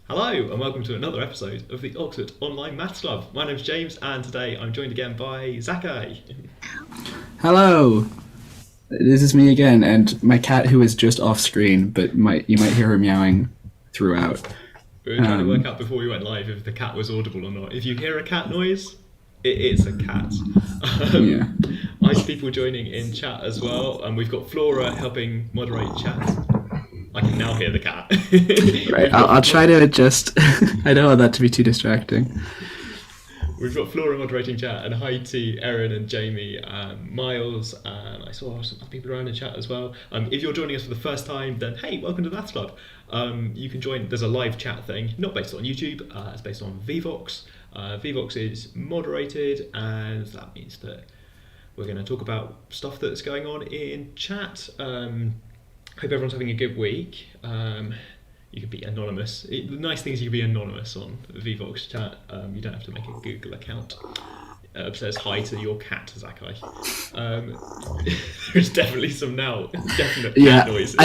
Hello and welcome to another episode of the Oxford Online Maths Club. My name's James and today I'm joined again by Zakkai. Hello, this is me again, and my cat who is just off screen, but you might hear her meowing throughout. We were trying to work out before we went live if the cat was audible or not. If you hear a cat noise, it's a cat. Yeah. I have people joining in chat as well, and we've got Flora helping moderate chat. I can now hear the cat. Right, I'll try to adjust. I don't want that to be too distracting. We've got Flora moderating chat, and hi to Erin and Jamie and Miles, and I saw some other people around in chat as well. If you're joining us for the first time, then hey, welcome to the Maths Club. You can join, there's a live chat thing, not based on YouTube, it's based on Vvox. Vvox is moderated, and that means that we're going to talk about stuff that's going on in chat. Hope everyone's having a good week. You could be anonymous. The nice thing is you can be anonymous on Vvox chat. You don't have to make a Google account. It says hi to your cat, Zakkai. There's definitely some now definite cat noises.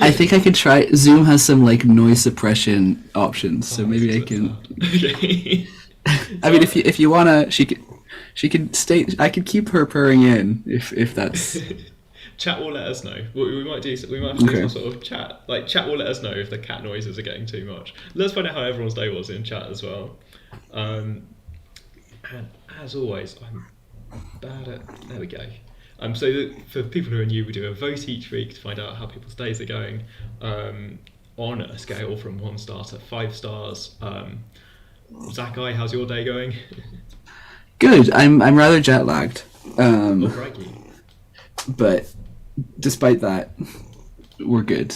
I think I could try. Zoom has some like noise suppression options, so maybe I can. Okay. I mean, if you wanna, she could stay. I could keep her purring in if that's. Chat will let us know. We might have to do some sort of chat. Like, chat will let us know if the cat noises are getting too much. Let's find out how everyone's day was in chat as well. And as always, I'm bad at... There we go. So for people who are new, we do a vote each week to find out how people's days are going on a scale from 1 star to 5 stars. Zakkai, how's your day going? Good. I'm rather jet lagged. Crikey. But despite that, we're good.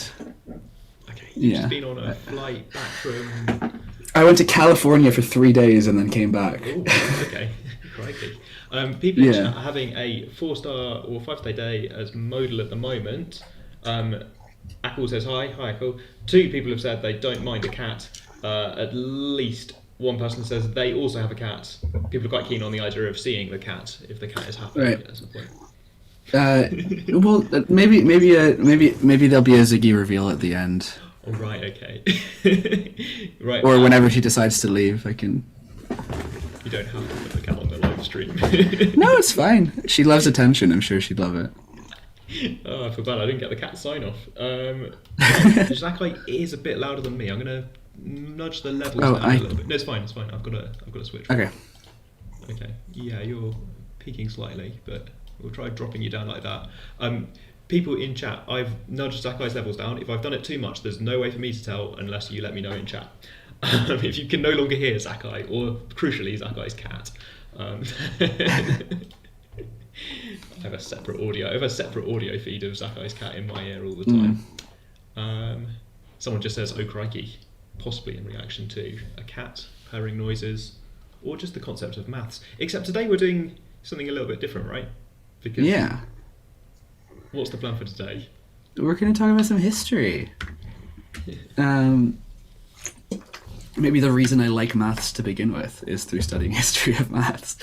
Okay, you've just been on a flight back from... I went to California for 3 days and then came back. Oh, okay. Crikey. People in chat are having a 4-star or 5-star day as modal at the moment. Apple says hi. Hi, Apple. 2 people have said they don't mind a cat. At least one person says they also have a cat. People are quite keen on the idea of seeing the cat, if the cat is happy at some point. Well, maybe there'll be a Ziggy reveal at the end. Oh, right, okay. Right. Or whenever she decides to leave, I can... You don't have to put the cat on the live stream. No, it's fine. She loves attention. I'm sure she'd love it. Oh, I feel bad. I didn't get the cat sign off. Zakkai is a bit louder than me. I'm gonna nudge the levels down a little bit. No, it's fine. It's fine. I've got a switch. Okay. Okay. Yeah, you're peaking slightly, but we'll try dropping you down like that. People in chat, I've nudged Zakkai's levels down. If I've done it too much, there's no way for me to tell unless you let me know in chat. If you can no longer hear Zakkai, or crucially Zakkai's cat, I have a separate audio feed of Zakkai's cat in my ear all the time. Someone just says, "Oh crikey," possibly in reaction to a cat purring noises, or just the concept of maths. Except today we're doing something a little bit different, right? Because what's the plan for today? We're going to talk about some history. Maybe the reason I like maths to begin with is through studying history of maths.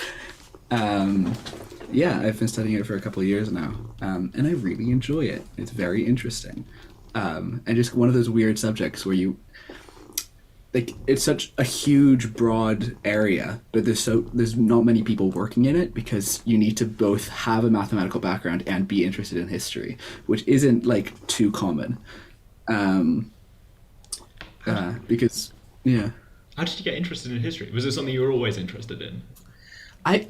I've been studying it for a couple of years now, and I really enjoy it. It's very interesting. And just one of those weird subjects where you... Like, it's such a huge, broad area, but there's not many people working in it because you need to both have a mathematical background and be interested in history, which isn't like too common. Because How did you get interested in history? Was it something you were always interested in? I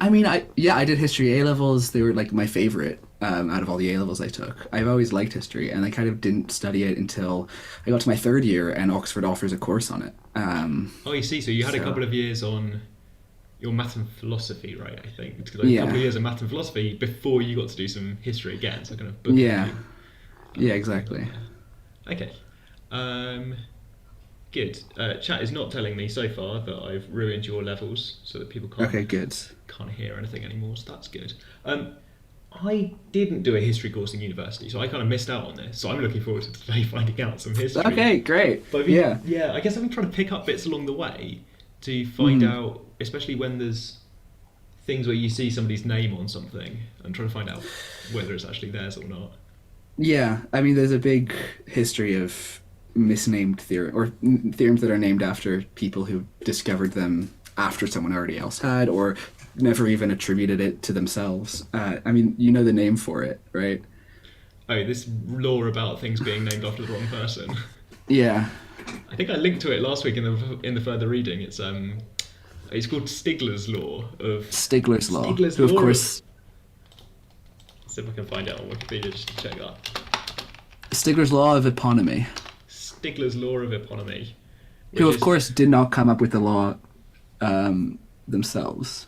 did history A-levels. They were like my favorite out of all the A-levels I took. I've always liked history, and I kind of didn't study it until I got to my 3rd year, and Oxford offers a course on it. You see, so you had a couple of years on your math and philosophy, right? I think a couple of years of math and philosophy before you got to do some history again. So kind of exactly. Okay. Good. Chat is not telling me so far that I've ruined your levels so that people can't hear anything anymore, so that's good. I didn't do a history course in university, so I kind of missed out on this. So I'm looking forward to today finding out some history. Okay, great. But I guess I've been trying to pick up bits along the way to find out, especially when there's things where you see somebody's name on something and trying to find out whether it's actually theirs or not. Yeah, I mean, there's a big history of misnamed theorem or theorems that are named after people who discovered them after someone already else had, or never even attributed it to themselves. I mean, you know the name for it, right? Oh, this law about things being named after the wrong person. Yeah. I think I linked to it last week in the further reading. It's called Stigler's law of Stigler's law. Stigler's who, of law course, see if I can find it on Wikipedia just to check that. Stigler's law of eponymy. Stigler's law of eponymy. Who, of course, did not come up with the law themselves.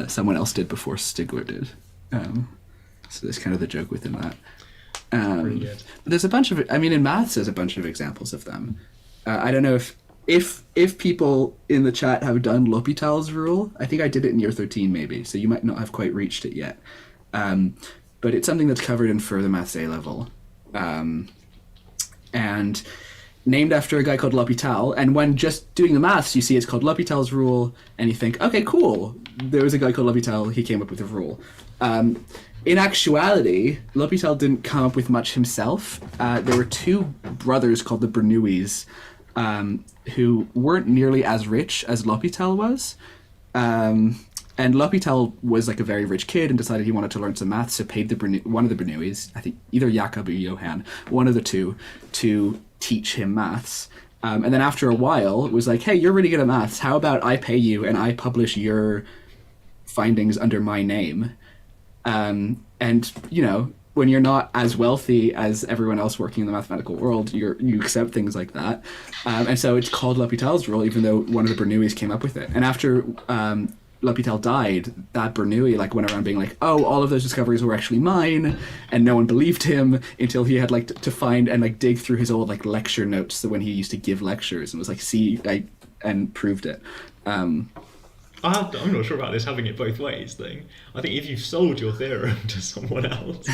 Someone else did before Stigler did. So there's kind of the joke within that. Pretty good. There's a bunch of, I mean, in maths, there's a bunch of examples of them. I don't know if people in the chat have done Lupitels Rule. I think I did it in year 13 maybe, so you might not have quite reached it yet. But it's something that's covered in further maths A level. And named after a guy called L'Hopital, and when just doing the maths, you see it's called Lupitels Rule, and you think, okay, cool, there was a guy called L'Hopital, he came up with a rule. In actuality, L'Hopital didn't come up with much himself. There were two brothers called the Bernoullis, who weren't nearly as rich as L'Hopital was. And L'Hopital was like a very rich kid and decided he wanted to learn some maths, so paid one of the Bernoullis, I think either Jakob or Johann, one of the two, to teach him maths. And then after a while, it was like, hey, you're really good at maths. How about I pay you and I publish your findings under my name? And, you know, when you're not as wealthy as everyone else working in the mathematical world, you accept things like that. And so it's called L'Hopital's Rule, even though one of the Bernoullis came up with it. And after L'Hopital died, that Bernoulli went around being like, oh, all of those discoveries were actually mine, and no one believed him until he had to find and dig through his old lecture notes when he used to give lectures, and was like, see, and proved it. I'm not sure about this having it both ways thing. I think if you've sold your theorem to someone else...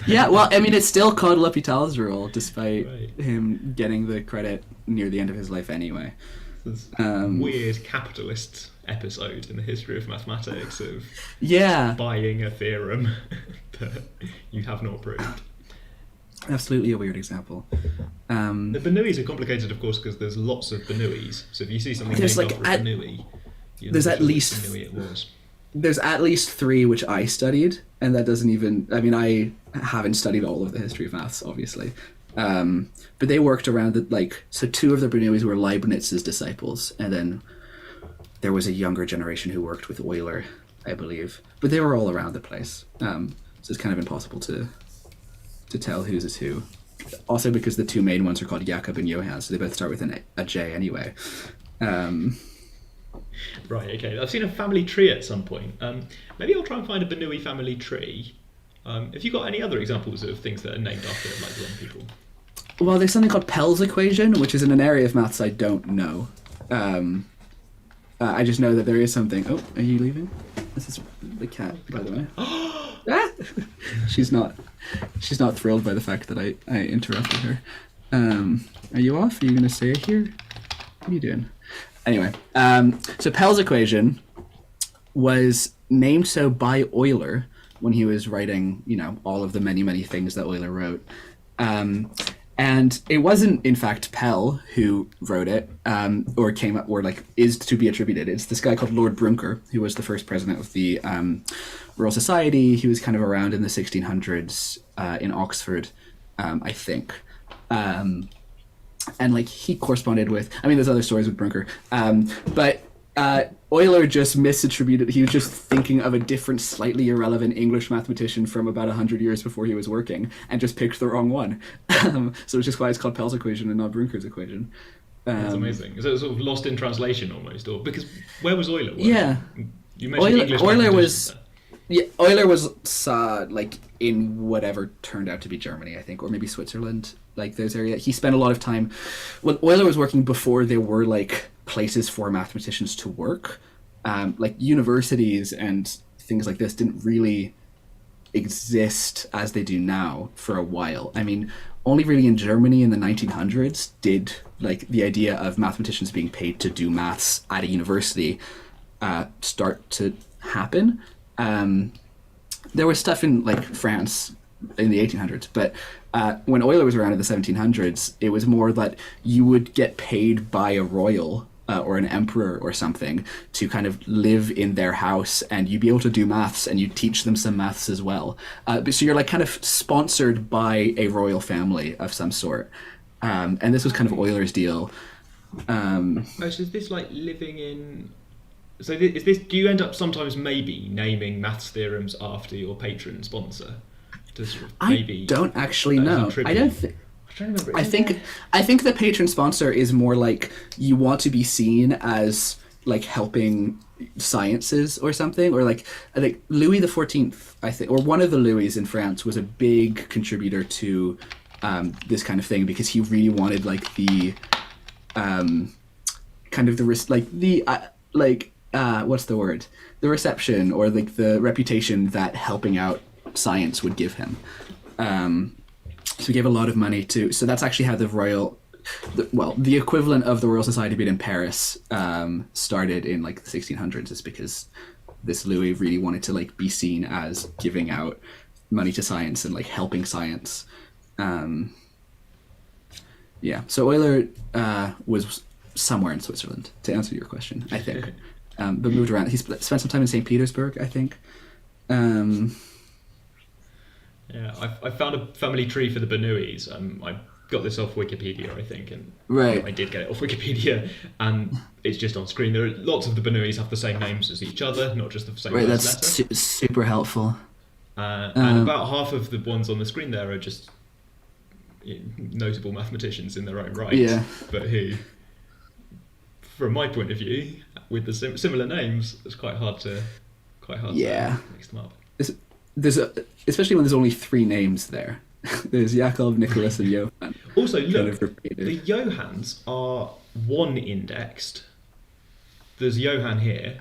Yeah, well, I mean, it's still called L'Hopital's Rule, despite him getting the credit near the end of his life anyway. This weird capitalist episode in the history of mathematics of buying a theorem that you have not proved. Absolutely a weird example. The Bernoullis are complicated, of course, because there's lots of Bernoullis. So if you see something named after a Bernoulli... There's at least there's at least 3 which I studied, and that doesn't even. I mean, I haven't studied all of the history of maths, obviously, but they worked around it. So 2 of the Bernoullis were Leibniz's disciples, and then there was a younger generation who worked with Euler, I believe, but they were all around the place. So it's kind of impossible to tell whose is who. Also, because the 2 main ones are called Jakob and Johann, so they both start with a J anyway. Right, okay. I've seen a family tree at some point. Maybe I'll try and find a Bernoulli family tree. Have you got any other examples of things that are named after the wrong people? Well, there's something called Pell's equation, which is in an area of maths I don't know. I just know that there is something. Oh, are you leaving? This is the cat, by the way. Ah! She's not thrilled by the fact that I interrupted her. Are you off? Are you going to stay here? What are you doing? Anyway, so Pell's equation was named so by Euler when he was writing, all of the many, many things that Euler wrote. And it wasn't, in fact, Pell who wrote it, or came up, or is to be attributed. It's this guy called Lord Brunker, who was the first president of the Royal Society. He was kind of around in the 1600s in Oxford, I think. And he corresponded with, there's other stories with Brunker, but Euler just misattributed. He was just thinking of a different, slightly irrelevant English mathematician from about 100 years before he was working, and just picked the wrong one. So it's just why it's called Pell's equation and not Brunker's equation. That's amazing. So it's sort of lost in translation almost, or because where was Euler? Yeah, you mentioned English. Euler was in whatever turned out to be Germany, I think, or maybe Switzerland, those areas. He spent a lot of time when Euler was working before there were places for mathematicians to work. Universities and things like this didn't really exist as they do now for a while. Only really in Germany in the 1900s did the idea of mathematicians being paid to do maths at a university start to happen. There was stuff in France in the 1800s. But when Euler was around in the 1700s, it was more that you would get paid by a royal or an emperor or something to kind of live in their house, and you'd be able to do maths, and you'd teach them some maths as well. So you're like kind of sponsored by a royal family of some sort. And this was kind of Euler's deal. So is this like living in... So is this? Do you end up sometimes maybe naming maths theorems after your patron sponsor? I don't actually know. I don't think... I'm trying to remember. I think the patron sponsor is more like you want to be seen as like helping sciences or something, or like I think Louis XIV, I think, or one of the Louis in France was a big contributor to this kind of thing, because he really wanted like the kind of the what's the word? The reception or like the reputation that helping out science would give him. So he gave a lot of money to. So that's actually how the equivalent of the Royal Society being in Paris started in like the 1600s. Is because this Louis really wanted to like be seen as giving out money to science and like helping science. Yeah. So Euler was somewhere in Switzerland, to answer your question, I think. But moved around. He spent some time in St. Petersburg, I think. Yeah, I found a family tree for the Bernoullis. I got this off Wikipedia, I think, and right. I did get it off Wikipedia, and it's just on screen. There are lots of the Bernoullis have the same names as each other, not just the same right, letter. That's super helpful. And about half of the ones on the screen there are just notable mathematicians in their own right, but who, from my point of view, with the similar names, it's quite hard to mix them up. Especially when there's only three names there. There's Jakob, Nicholas, and Johann. Also, look, the Johanns are one indexed. There's Johann here,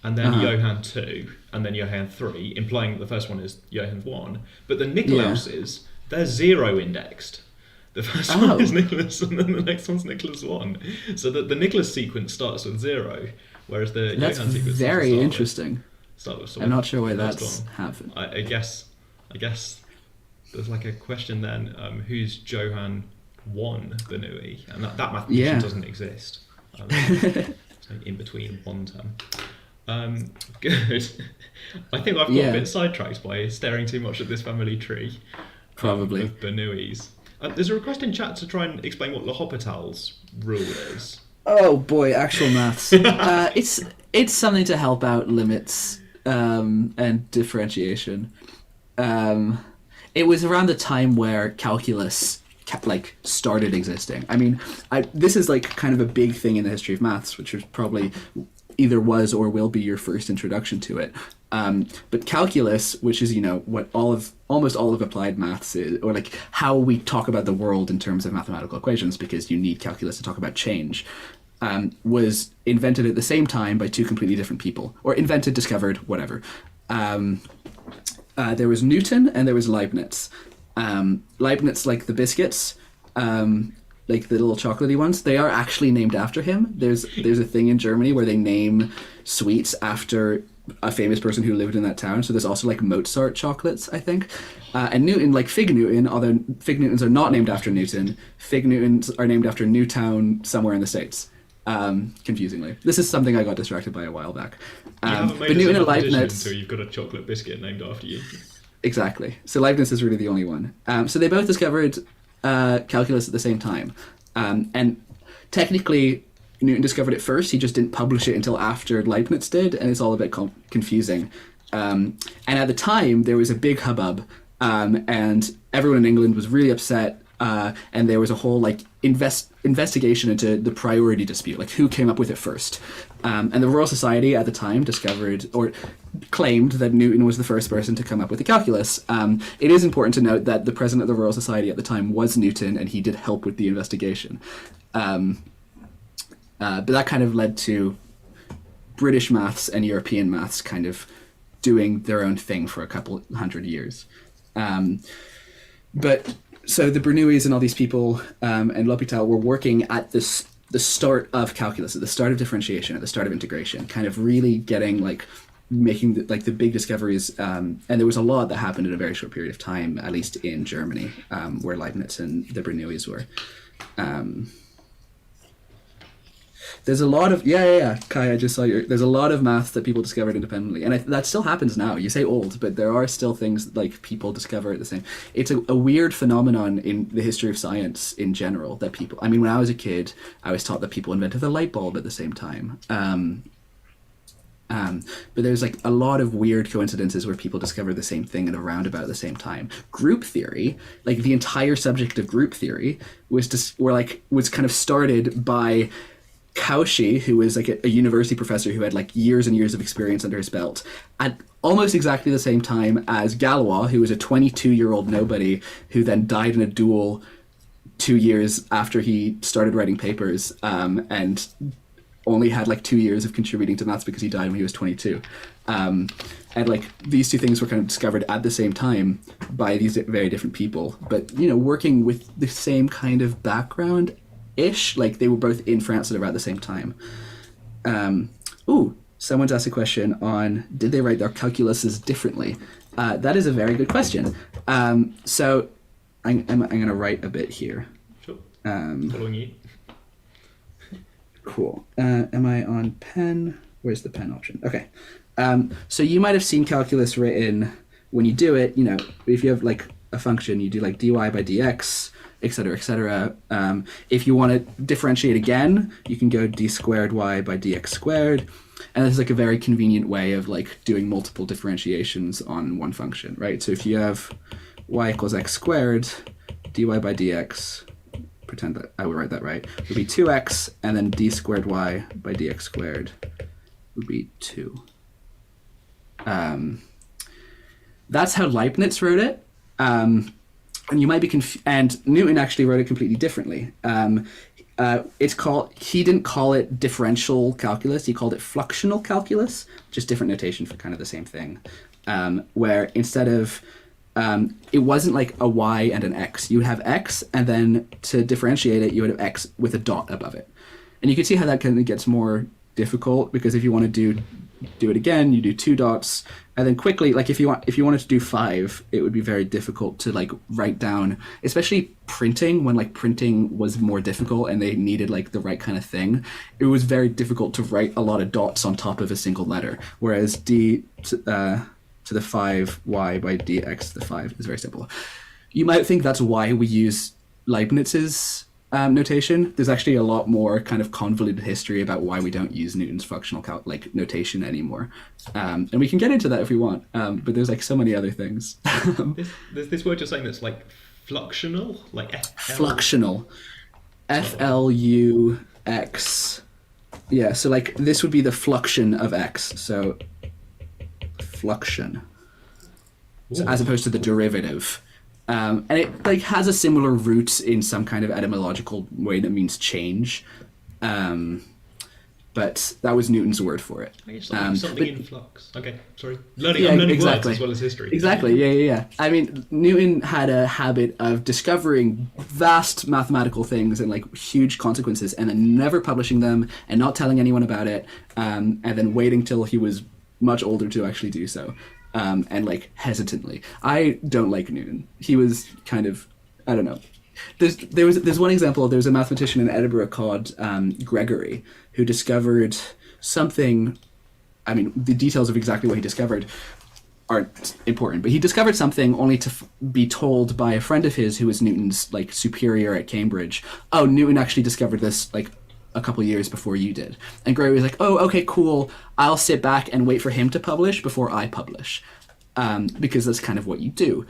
and then Johann 2, and then Johann 3, implying that the first one is Johann 1. But the Nicolauses, they're 0 indexed. The first one is Nicholas, and then the next one's Nicholas 1. So the Nicholas sequence starts with 0, whereas the Johann sequence that's very interesting. I'm not sure why that's happened. I guess there's like a question then, who's Johann 1 Bernoulli? And that mathematician doesn't exist. So in between one term. Good. I think I've got a bit sidetracked by staring too much at this family tree. Probably. Of Bernoullis. There's a request in chat to try and explain what L'Hôpital's rule is. Oh boy, actual maths. It's something to help out limits and differentiation. It was around the time where calculus started existing. I mean, this is like kind of a big thing in the history of maths, which is probably either was or will be your first introduction to it. But calculus, which is what almost all of applied maths is, or like how we talk about the world in terms of mathematical equations, because you need calculus to talk about change, was invented at the same time by two completely different people, or discovered, whatever. There was Newton and there was Leibniz. Leibniz, like the biscuits, like the little chocolatey ones, they are actually named after him. There's a thing in Germany where they name sweets after a famous person who lived in that town. So there's also like Mozart chocolates, I think. And Newton, like Fig Newton, although Fig Newtons are not named after Newton, Fig Newtons are named after Newtown somewhere in the States. Confusingly. This is something I got distracted by a while back. But Newton and Leibniz... So you've got a chocolate biscuit named after you. Exactly. So Leibniz is really the only one. So they both discovered calculus at the same time. And technically, Newton discovered it first. He just didn't publish it until after Leibniz did, and it's all a bit confusing. And at the time, there was a big hubbub, and everyone in England was really upset. And there was a whole investigation into the priority dispute, like who came up with it first. And the Royal Society at the time discovered or claimed that Newton was the first person to come up with the calculus. It is important to note that the president of the Royal Society at the time was Newton, and he did help with the investigation. But that kind of led to British maths and European maths kind of doing their own thing for a couple hundred years. But so the Bernoullis and all these people and L'Hôpital were working at the start of calculus, at the start of differentiation, at the start of integration, kind of really getting making the big discoveries, and there was a lot that happened in a very short period of time, at least in Germany, where Leibniz and the Bernoullis were. There's a lot of Kai, I just saw there's a lot of maths that people discovered independently, and that still happens now. You say old, but there are still things like people discover at the same. It's a weird phenomenon in the history of science in general that people. I mean, when I was a kid, I was taught that people invented the light bulb at the same time. But there's like a lot of weird coincidences where people discover the same thing at around about the same time. Group theory, like the entire subject of group theory, was kind of started by Cauchy, who was like a university professor who had like years and years of experience under his belt, at almost exactly the same time as Galois, who was a 22-year-old nobody who then died in a duel 2 years after he started writing papers, and only had like 2 years of contributing to maths because he died when he was 22. And like these two things were kind of discovered at the same time by these very different people, but working with the same kind of background ish. Like they were both in France at about the same time. Someone's asked a question on did they write their calculuses differently? That is a very good question. So I'm going to write a bit here. Sure. Following you. Cool. Am I on pen? Where's the pen option? Okay. So you might have seen calculus written when you do it, if you have like a function, you do like dy by dx, et cetera, et cetera. If you want to differentiate again, you can go d squared y by dx squared. And this is like a very convenient way of like doing multiple differentiations on one function, right? So if you have y equals x squared, dy by dx, pretend that I would write that right, would be 2x, and then d squared y by dx squared would be 2. That's how Leibniz wrote it. And you might be and Newton actually wrote it completely differently. He didn't call it differential calculus, he called it fluxional calculus, just different notation for kind of the same thing. Where instead of it wasn't like a y and an x. You would have x, and then to differentiate it, you would have x with a dot above it. And you can see how that kind of gets more difficult, because if you want to do it again, you do 2 dots, and then quickly, like if you wanted to do 5, it would be very difficult to like write down, especially printing, when like printing was more difficult and they needed like the right kind of thing. It was very difficult to write a lot of dots on top of a single letter, whereas d to the 5y by dx to the 5 is very simple. You might think that's why we use Leibniz's notation. There's actually a lot more kind of convoluted history about why we don't use Newton's functional notation anymore. And we can get into that if we want, but there's like so many other things. There's this word you're saying that's like fluxional? Like Fluxional. F-L-U-X. Yeah, so like this would be the fluxion of x. So fluxion, so as opposed to the derivative, and it like has a similar root in some kind of etymological way that means change, but that was Newton's word for it. I guess something in flux. Okay, sorry. I'm learning exactly. words as well as history. Exactly. Yeah. I mean, Newton had a habit of discovering vast mathematical things and like huge consequences, and then never publishing them and not telling anyone about it, and then waiting till he was much older to actually do so, and like hesitantly. I don't like Newton. He was kind of, I don't know. There's one example. There was a mathematician in Edinburgh called Gregory, who discovered something. I mean, the details of exactly what he discovered aren't important, but he discovered something only to be told by a friend of his who was Newton's like superior at Cambridge. Oh, Newton actually discovered this like a couple years before you did. And Gregory was like, oh, okay, cool. I'll sit back and wait for him to publish before I publish, because that's kind of what you do.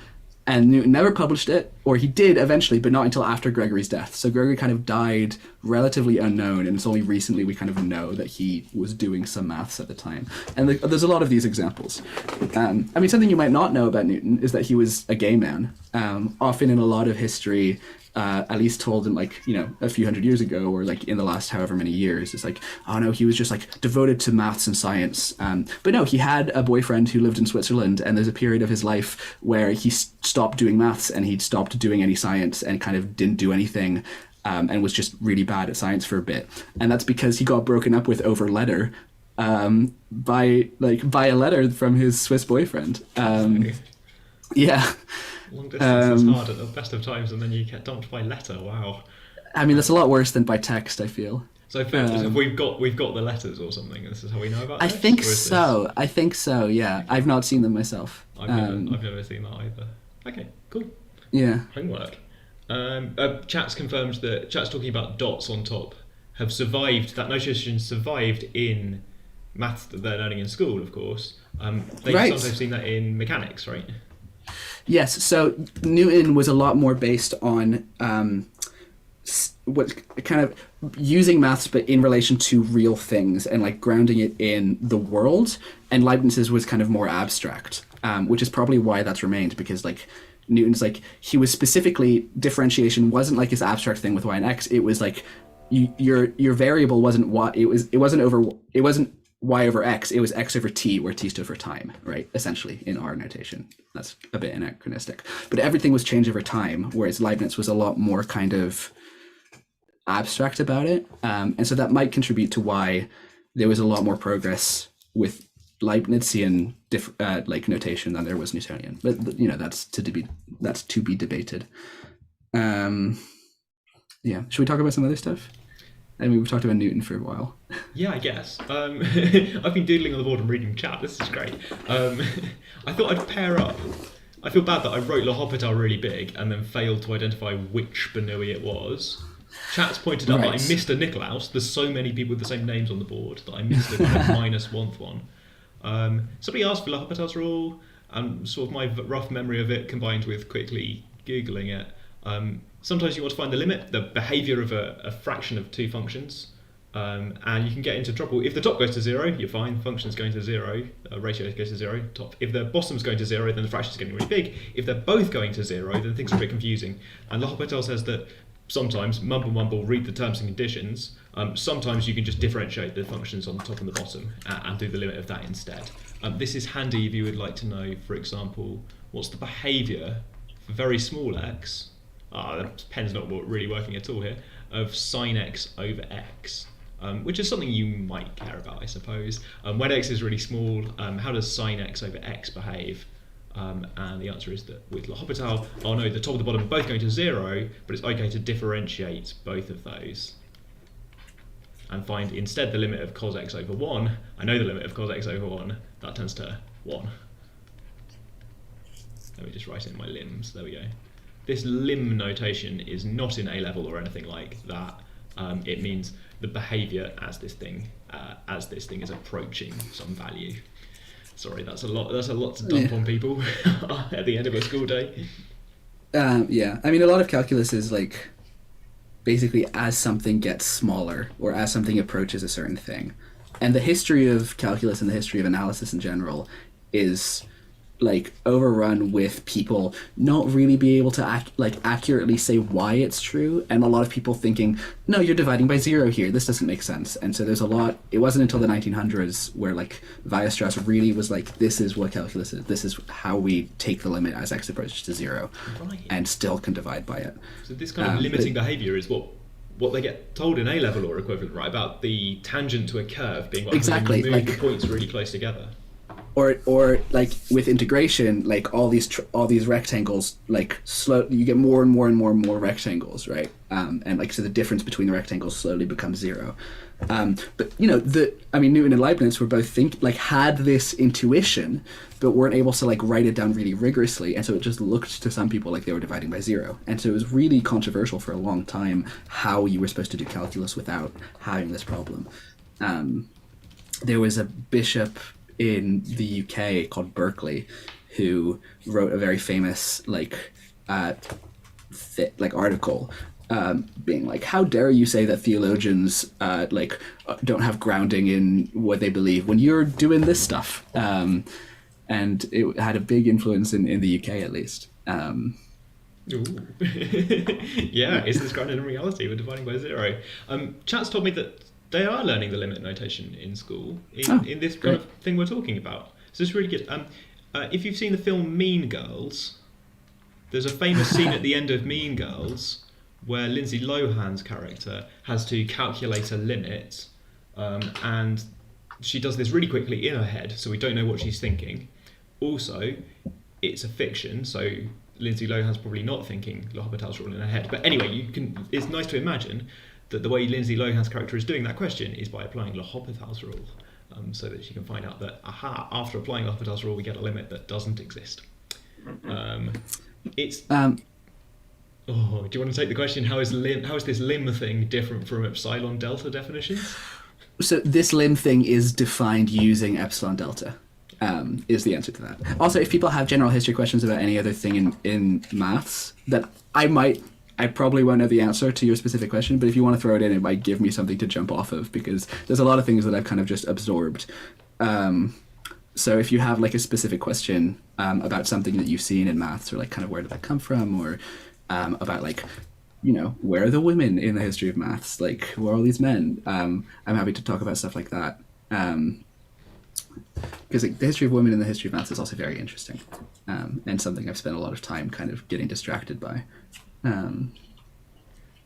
And Newton never published it, or he did eventually, but not until after Gregory's death. So Gregory kind of died relatively unknown, and it's only recently we kind of know that he was doing some maths at the time. And there's a lot of these examples. I mean, something you might not know about Newton is that he was a gay man. Often in a lot of history, at least told in like, a few hundred years ago, or like in the last however many years, it's like, oh no, he was just like devoted to maths and science. But no, he had a boyfriend who lived in Switzerland, and there's a period of his life where he stopped doing maths and he'd stopped doing any science and kind of didn't do anything, and was just really bad at science for a bit. And that's because he got broken up with over letter by a letter from his Swiss boyfriend. Yeah. Long distance is hard at the best of times, and then you get dumped by letter. Wow. I mean, that's a lot worse than by text, I feel. So we've got the letters or something. This is how we know about I this? think so. I think so, yeah. I've not seen them myself. I've never seen that either. Okay, cool. Yeah. Homework. Chat's confirmed that Chat's talking about dots on top have survived. That notation survived in maths that they're learning in school, of course. They've sometimes seen that in mechanics, right? Yes. So Newton was a lot more based on what kind of using maths, but in relation to real things and like grounding it in the world. And Leibniz's was kind of more abstract, which is probably why that's remained, because like Newton's like, he was specifically, differentiation wasn't like this abstract thing with y and x. It was like your variable wasn't y. It wasn't y over x. It was x over t, where t stood for time, right? Essentially in our notation. That's a bit anachronistic, but everything was changed over time. Whereas Leibniz was a lot more kind of abstract about it, and so that might contribute to why there was a lot more progress with Leibnizian like notation than there was Newtonian. But you know, that's to be debated. Yeah, should we talk about some other stuff? I mean, we've talked about Newton for a while. Yeah, I guess. I've been doodling on the board and reading chat. This is great. I thought I'd pair up. I feel bad that I wrote L'Hopital really big and then failed to identify which Bernoulli it was. Chat's pointed out that I missed a Nicolaus. There's so many people with the same names on the board that I missed a kind of -1th one. Somebody asked for L'Hopital's rule, and sort of my rough memory of it combined with quickly Googling it. Sometimes you want to find the limit, the behaviour of a fraction of two functions, and you can get into trouble. If the top goes to 0, you're fine, the function's going to 0, ratio goes to 0, top. If the bottom's going to 0, then the fraction's getting really big. If they're both going to 0, then things are a bit confusing. And L'Hopital says that sometimes, mumble, read the terms and conditions, sometimes you can just differentiate the functions on the top and the bottom and do the limit of that instead. This is handy if you would like to know, for example, what's the behaviour for very small x, the pen's not really working at all here, of sine x over x, which is something you might care about, I suppose. When x is really small, how does sine x over x behave? And the answer is that with L'Hopital, oh no, the top and the bottom are both going to 0, but it's okay to differentiate both of those and find instead the limit of cos x over 1. I know the limit of cos x over 1, that turns to 1. Let me just write in my limbs, there we go. This lim notation is not in A level or anything like that. It means the behaviour as this thing is approaching some value. Sorry, that's a lot to dump on people at the end of a school day. Yeah, I mean, a lot of calculus is like basically as something gets smaller or as something approaches a certain thing. And the history of calculus and the history of analysis in general is like overrun with people not really be able to accurately say why it's true, and a lot of people thinking, no, you're dividing by 0 here, this doesn't make sense. And so there's a lot. It wasn't until the 1900s where like Weierstrass really was like, this is what calculus is, this is how we take the limit as x approaches to 0, right, and still can divide by it. So this kind of limiting behaviour is what they get told in A level or equivalent, right, about the tangent to a curve being exactly when you move the points really close together. Or like with integration, like all these rectangles, like you get more and more rectangles, right? And like so the difference between the rectangles slowly becomes 0. But you know, Newton and Leibniz were both had this intuition, but weren't able to like write it down really rigorously, and so it just looked to some people like they were dividing by 0. And so it was really controversial for a long time how you were supposed to do calculus without having this problem. There was a bishop in the UK called Berkeley, who wrote a very famous article, being like, "How dare you say that theologians don't have grounding in what they believe when you're doing this stuff?" And it had a big influence in the UK, at least. Ooh. Yeah, is this grounded in reality? We're dividing by 0. Chat's told me that they are learning the limit notation in school in this kind of thing we're talking about. So it's really good. If you've seen the film Mean Girls, there's a famous scene at the end of Mean Girls where Lindsay Lohan's character has to calculate a limit, and she does this really quickly in her head, so we don't know what she's thinking. Also, it's a fiction, so Lindsay Lohan's probably not thinking Lupitels Rule in her head. But anyway, it's nice to imagine that the way Lindsay Lohan's character is doing that question is by applying Lupitels Rule, so that she can find out that, after applying Lupitels Rule, we get a limit that doesn't exist. It's... Oh, do you want to take the question? How is this lim thing different from epsilon delta definitions? So this lim thing is defined using epsilon delta. Is the answer to that. Also, if people have general history questions about any other thing in maths, that I probably won't know the answer to your specific question, but if you want to throw it in, it might give me something to jump off of, because there's a lot of things that I've kind of just absorbed. So if you have like a specific question about something that you've seen in maths, or like kind of where did that come from, or about like, you know, where are the women in the history of maths? Like, who are all these men? I'm happy to talk about stuff like that. Because the history of women in the history of maths is also very interesting, and something I've spent a lot of time kind of getting distracted by.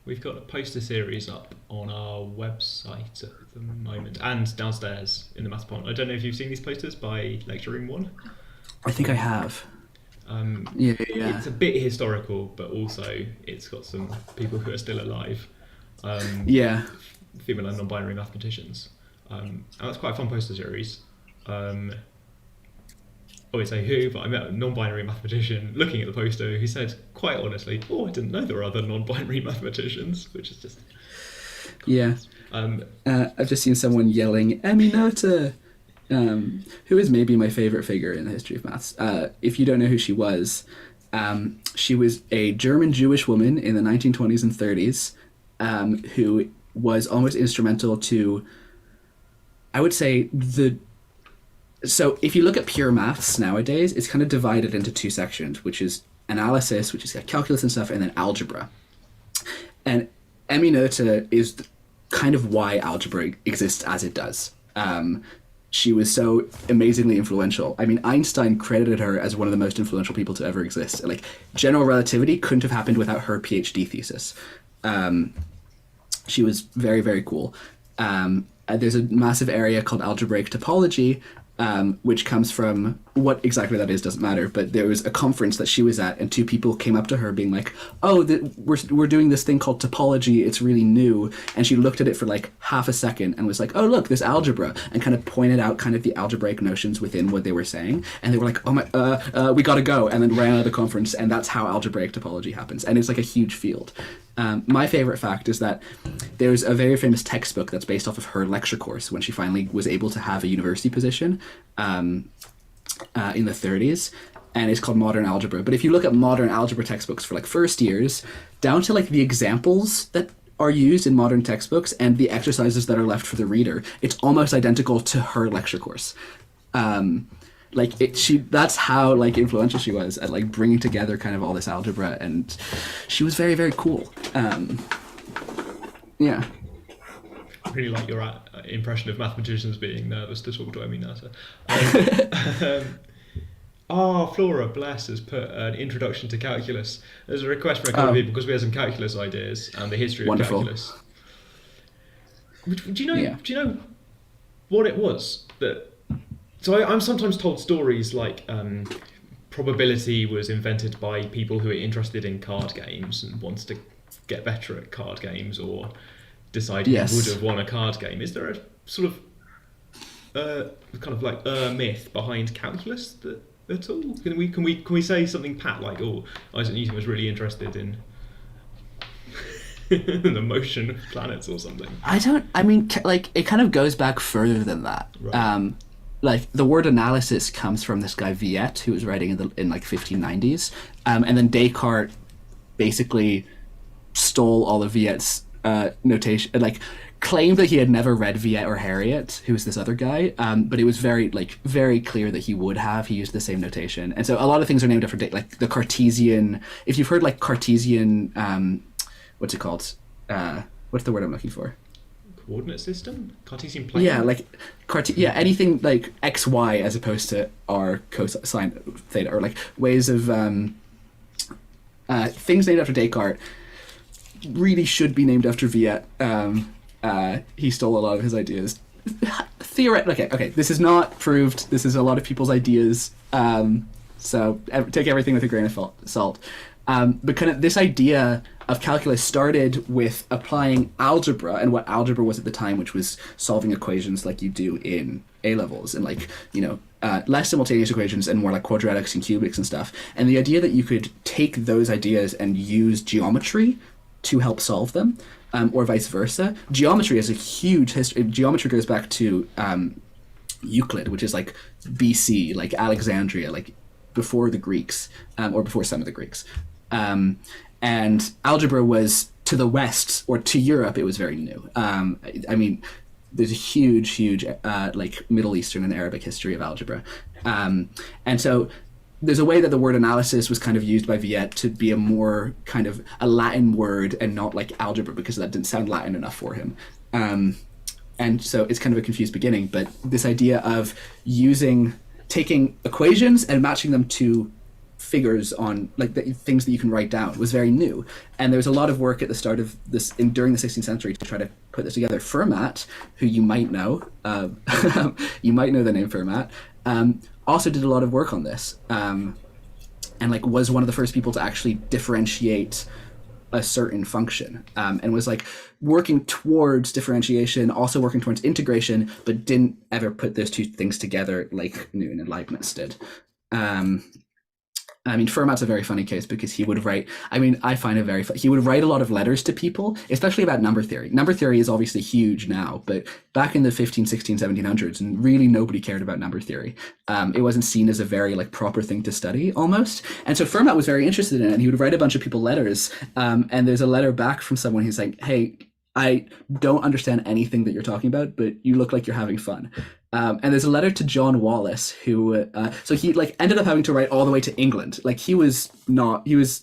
We've got a poster series up on our website at the moment, and downstairs in the maths pond. I don't know if you've seen these posters by Lecture Room 1. I think I have. Yeah. It's a bit historical, but also it's got some people who are still alive. Female and non-binary mathematicians. And that's quite a fun poster series. I won't say who, but I met a non-binary mathematician looking at the poster who said, quite honestly, I didn't know there were other non-binary mathematicians, which is just... Yeah. I've just seen someone yelling, Eminota, who is maybe my favourite figure in the history of maths. If you don't know who she was a German Jewish woman in the 1920s and 30s who was almost instrumental to, I would say, So if you look at pure maths nowadays, it's kind of divided into two sections, which is analysis, which is like calculus and stuff, and then algebra. And Eminota is kind of why algebra exists as it does. She was so amazingly influential. I mean, Einstein credited her as one of the most influential people to ever exist. Like, general relativity couldn't have happened without her PhD thesis. She was very, very cool. There's a massive area called algebraic topology, which comes from, what exactly that is doesn't matter, but there was a conference that she was at, and two people came up to her being like, we're doing this thing called topology, it's really new, and she looked at it for like half a second and was like, oh look, this algebra, and kind of pointed out kind of the algebraic notions within what they were saying, and they were like, we gotta go, and then ran out of the conference, and that's how algebraic topology happens, and it's like a huge field. My favorite fact is that there's a very famous textbook that's based off of her lecture course when she finally was able to have a university position in the 30s, and it's called Modern Algebra. But if you look at modern algebra textbooks for like first years, down to like the examples that are used in modern textbooks and the exercises that are left for the reader, it's almost identical to her lecture course. That's how like influential she was at like bringing together kind of all this algebra, and she was very, very cool. Yeah. I really like your impression of mathematicians being nervous to talk to Eminata. Flora, bless, has put an introduction to calculus. There's a request from a couple of people because we have some calculus ideas and the history of calculus. Do you know what it was that? So I'm sometimes told stories like probability was invented by people who are interested in card games and wants to get better at card games, or decided who would have won a card game. Is there a sort of kind of like myth behind calculus at all? Can we say something pat like, Isaac Newton was really interested in the motion of planets or something? It kind of goes back further than that. Right. Like the word analysis comes from this guy Viet, who was writing in like 1590s, and then Descartes basically stole all of Viet's notation, like claimed that he had never read Viet or Harriet, who was this other guy, but it was very clear that he would have. He used the same notation, and so a lot of things are named after like the Cartesian. If you've heard like Cartesian, what's it called? What's the word I'm looking for? Coordinate system? Cartesian plane? Yeah, like anything like XY as opposed to R cosine theta, or like ways of things named after Descartes really should be named after Viet. He stole a lot of his ideas Okay, this is not proved. This is a lot of people's ideas. So take everything with a grain of salt. But kind of this idea of calculus started with applying algebra and what algebra was at the time, which was solving equations like you do in A-levels and like, less simultaneous equations and more like quadratics and cubics and stuff. And the idea that you could take those ideas and use geometry to help solve them, or vice versa. Geometry has a huge history. Geometry goes back to Euclid, which is like BC, like Alexandria, like before the Greeks, or before some of the Greeks. And algebra was to the West, or to Europe, it was very new. I mean, there's a huge, like Middle Eastern and Arabic history of algebra. And so there's a way that the word analysis was kind of used by Viet to be a more kind of a Latin word and not like algebra, because that didn't sound Latin enough for him. And so it's kind of a confused beginning, but this idea of taking equations and matching them to figures on like the things that you can write down was very new. And there was a lot of work at the start of this during the 16th century to try to put this together. Fermat, who you might know, you might know the name Fermat, also did a lot of work on this, and like was one of the first people to actually differentiate a certain function, and was like working towards differentiation, also working towards integration, but didn't ever put those two things together like Newton and Leibniz did. I mean, Fermat's a very funny case because he would write, I find it very funny. He would write a lot of letters to people, especially about number theory. Number theory is obviously huge now, but back in the 15, 16, 1700s, and really nobody cared about number theory. It wasn't seen as a very like proper thing to study almost. And so Fermat was very interested in it, and he would write a bunch of people letters. And there's a letter back from someone who's like, hey, I don't understand anything that you're talking about, but you look like you're having fun. And there's a letter to John Wallis, who, so he like ended up having to write all the way to England. Like he was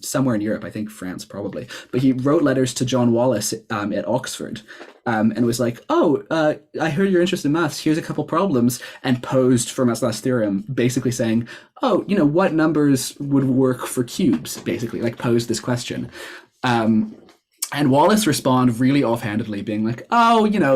somewhere in Europe, I think France probably, but he wrote letters to John Wallis at Oxford, and was like, I heard you're interested in maths. Here's a couple problems, and posed Fermat's last theorem, basically saying, what numbers would work for cubes, basically, like posed this question. And Wallace responded really offhandedly, being like,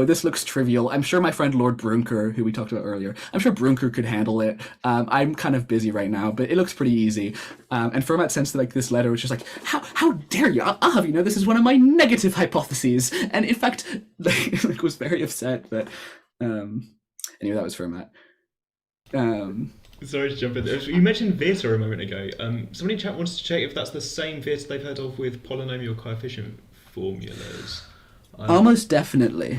this looks trivial. I'm sure my friend Lord Brunker, who we talked about earlier, I'm sure Brunker could handle it. I'm kind of busy right now, but it looks pretty easy. And Fermat sends like this letter, which is like, how dare you? I'll have you know, this is one of my negative hypotheses. And in fact, like was very upset. But anyway, that was Fermat. Sorry to jump in there. You mentioned Vita a moment ago. Somebody in chat wants to check if that's the same Vita they've heard of with polynomial coefficient formulas. Almost definitely.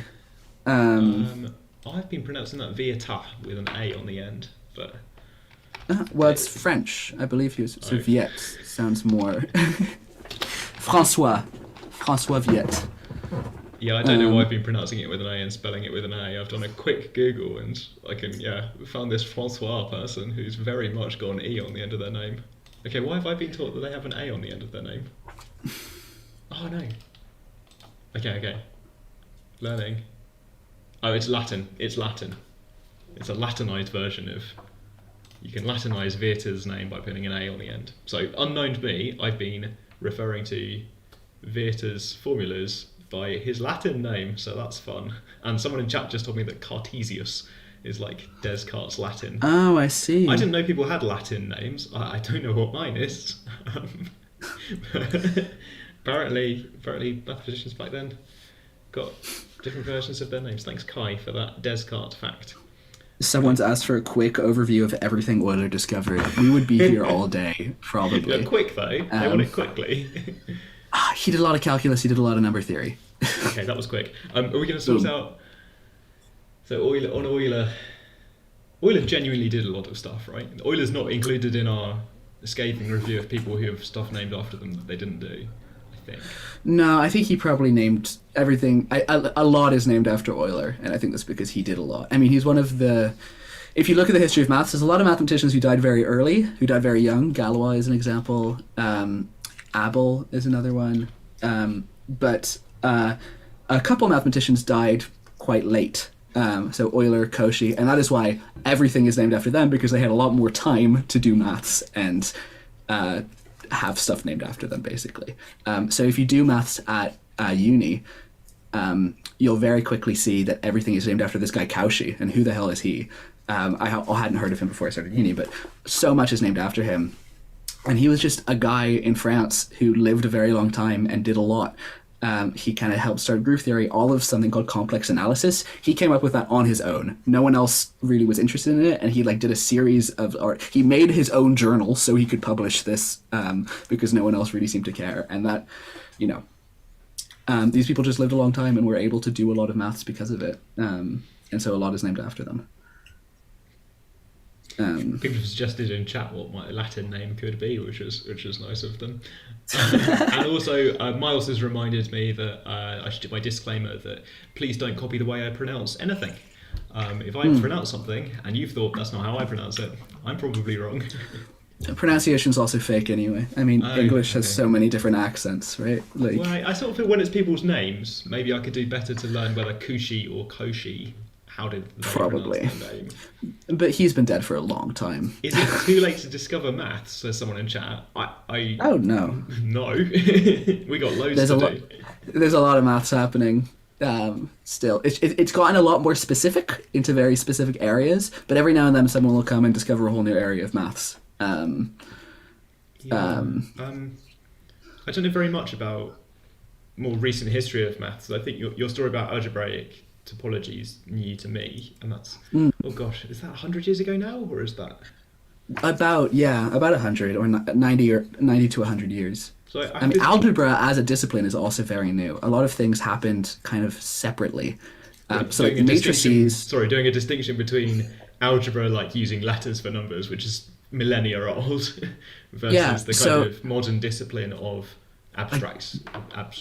I've been pronouncing that Vita with an A on the end, but well, it's French, I believe. So Viet sounds more François Viet. Yeah, I don't know why I've been pronouncing it with an A and spelling it with an A. I've done a quick Google and I found this François person who's very much got an E on the end of their name. Okay, why have I been taught that they have an A on the end of their name? Oh no. Okay. Learning. Oh, it's Latin. It's Latin. It's a Latinized version of... You can Latinize Vita's name by putting an A on the end. So, unknown to me, I've been referring to Vita's formulas by his Latin name, so that's fun. And someone in chat just told me that Cartesius is like Descartes' Latin. Oh, I see. I didn't know people had Latin names. I don't know what mine is. Apparently mathematicians back then got different versions of their names. Thanks, Kai, for that Descartes fact. Someone's asked for a quick overview of everything Euler discovered. We would be here all day, probably. Yeah, quick though. They want it quickly. He did a lot of calculus. He did a lot of number theory. Okay, that was quick. Are we going to sort out... So Euler genuinely did a lot of stuff, right? Euler's not included in our scathing review of people who have stuff named after them that they didn't do, I think. No, I think he probably named everything... A lot is named after Euler, and I think that's because he did a lot. I mean, he's one of the... If you look at the history of maths, there's a lot of mathematicians who died very early, who died very young. Galois is an example. Abel is another one. But a couple mathematicians died quite late. So Euler, Cauchy, and that is why everything is named after them, because they had a lot more time to do maths and have stuff named after them, basically. So if you do maths at uni, you'll very quickly see that everything is named after this guy Cauchy, and who the hell is he? I hadn't heard of him before I started uni, but so much is named after him. And he was just a guy in France who lived a very long time and did a lot. He kind of helped start group theory, all of something called complex analysis. He came up with that on his own. No one else really was interested in it, and he did a series of art. He made his own journal so he could publish this because no one else really seemed to care. And that, these people just lived a long time and were able to do a lot of maths because of it. And so a lot is named after them. People have suggested in chat what my Latin name could be, which was nice of them. And also, Miles has reminded me that I should do my disclaimer that please don't copy the way I pronounce anything. If I pronounce something and you've thought that's not how I pronounce it, I'm probably wrong. Pronunciation's also fake anyway. I mean, English has so many different accents, right? Well, I sort of feel when it's people's names, maybe I could do better to learn whether Kushi or Koshi. How did they probably pronounce their name? But he's been dead for a long time. Is it too late to discover maths? Says someone in chat. Oh no. No. We got loads to do. There's a lot of maths happening. Still, it's gotten a lot more specific into very specific areas. But every now and then, someone will come and discover a whole new area of maths. I don't know very much about more recent history of maths. I think your story about algebraic topology is new to me, and that's oh gosh, is that 100 years ago now, or is that about 100 or 90 to 100 years? So I mean, algebra as a discipline is also very new. A lot of things happened kind of separately. So like matrices. Doing a distinction between algebra, like using letters for numbers, which is millennia old, versus the kind of modern discipline of abstract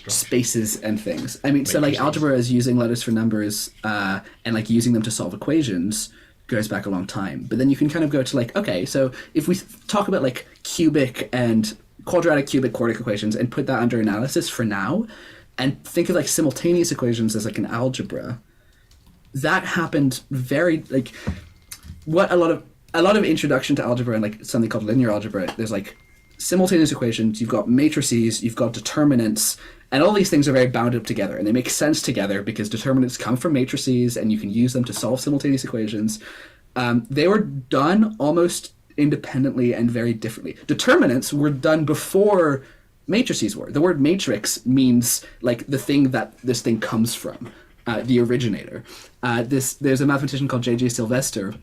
spaces and things. I mean, Matrices. So like algebra is using letters for numbers and like using them to solve equations goes back a long time. But then you can kind of go to like, okay, so if we talk about like cubic and quadratic cubic quartic equations and put that under analysis for now, and think of like simultaneous equations as like an algebra, that happened very like what a lot of introduction to algebra and like something called linear algebra. There's like simultaneous equations, you've got matrices, you've got determinants, and all these things are very bound up together, and they make sense together because determinants come from matrices and you can use them to solve simultaneous equations. They were done almost independently and very differently. Determinants were done before matrices were. The word matrix means like the thing that this thing comes from, the originator. There's a mathematician called J.J. Sylvester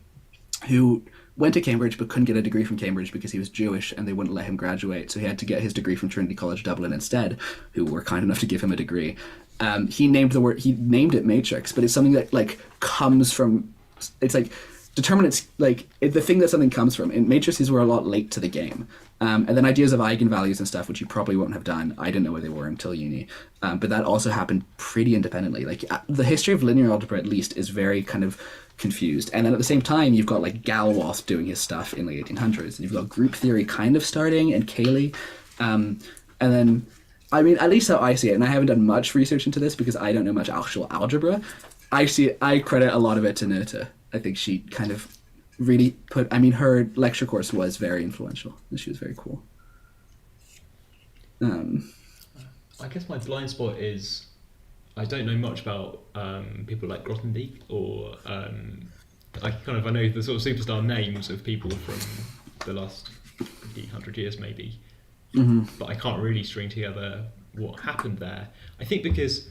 who went to Cambridge but couldn't get a degree from Cambridge because he was Jewish and they wouldn't let him graduate, so he had to get his degree from Trinity College Dublin instead, who were kind enough to give him a degree. He named it matrix, but it's something that like comes from, it's like determinants, like the thing that something comes from. And matrices were a lot late to the game. And then ideas of eigenvalues and stuff, which you probably won't have done. I didn't know where they were until uni. But that also happened pretty independently. Like the history of linear algebra, at least, is very kind of confused. And then at the same time, you've got like Galois doing his stuff in the 1800s. And you've got group theory kind of starting, and Cayley. And then, I mean, at least how I see it, and I haven't done much research into this because I don't know much actual algebra, I credit a lot of it to Nota. I think she kind of really her lecture course was very influential, and she was very cool. I guess my blind spot is I don't know much about people like Grothendieck or I know the sort of superstar names of people from the last 100 years maybe, but I can't really string together what happened there. I think because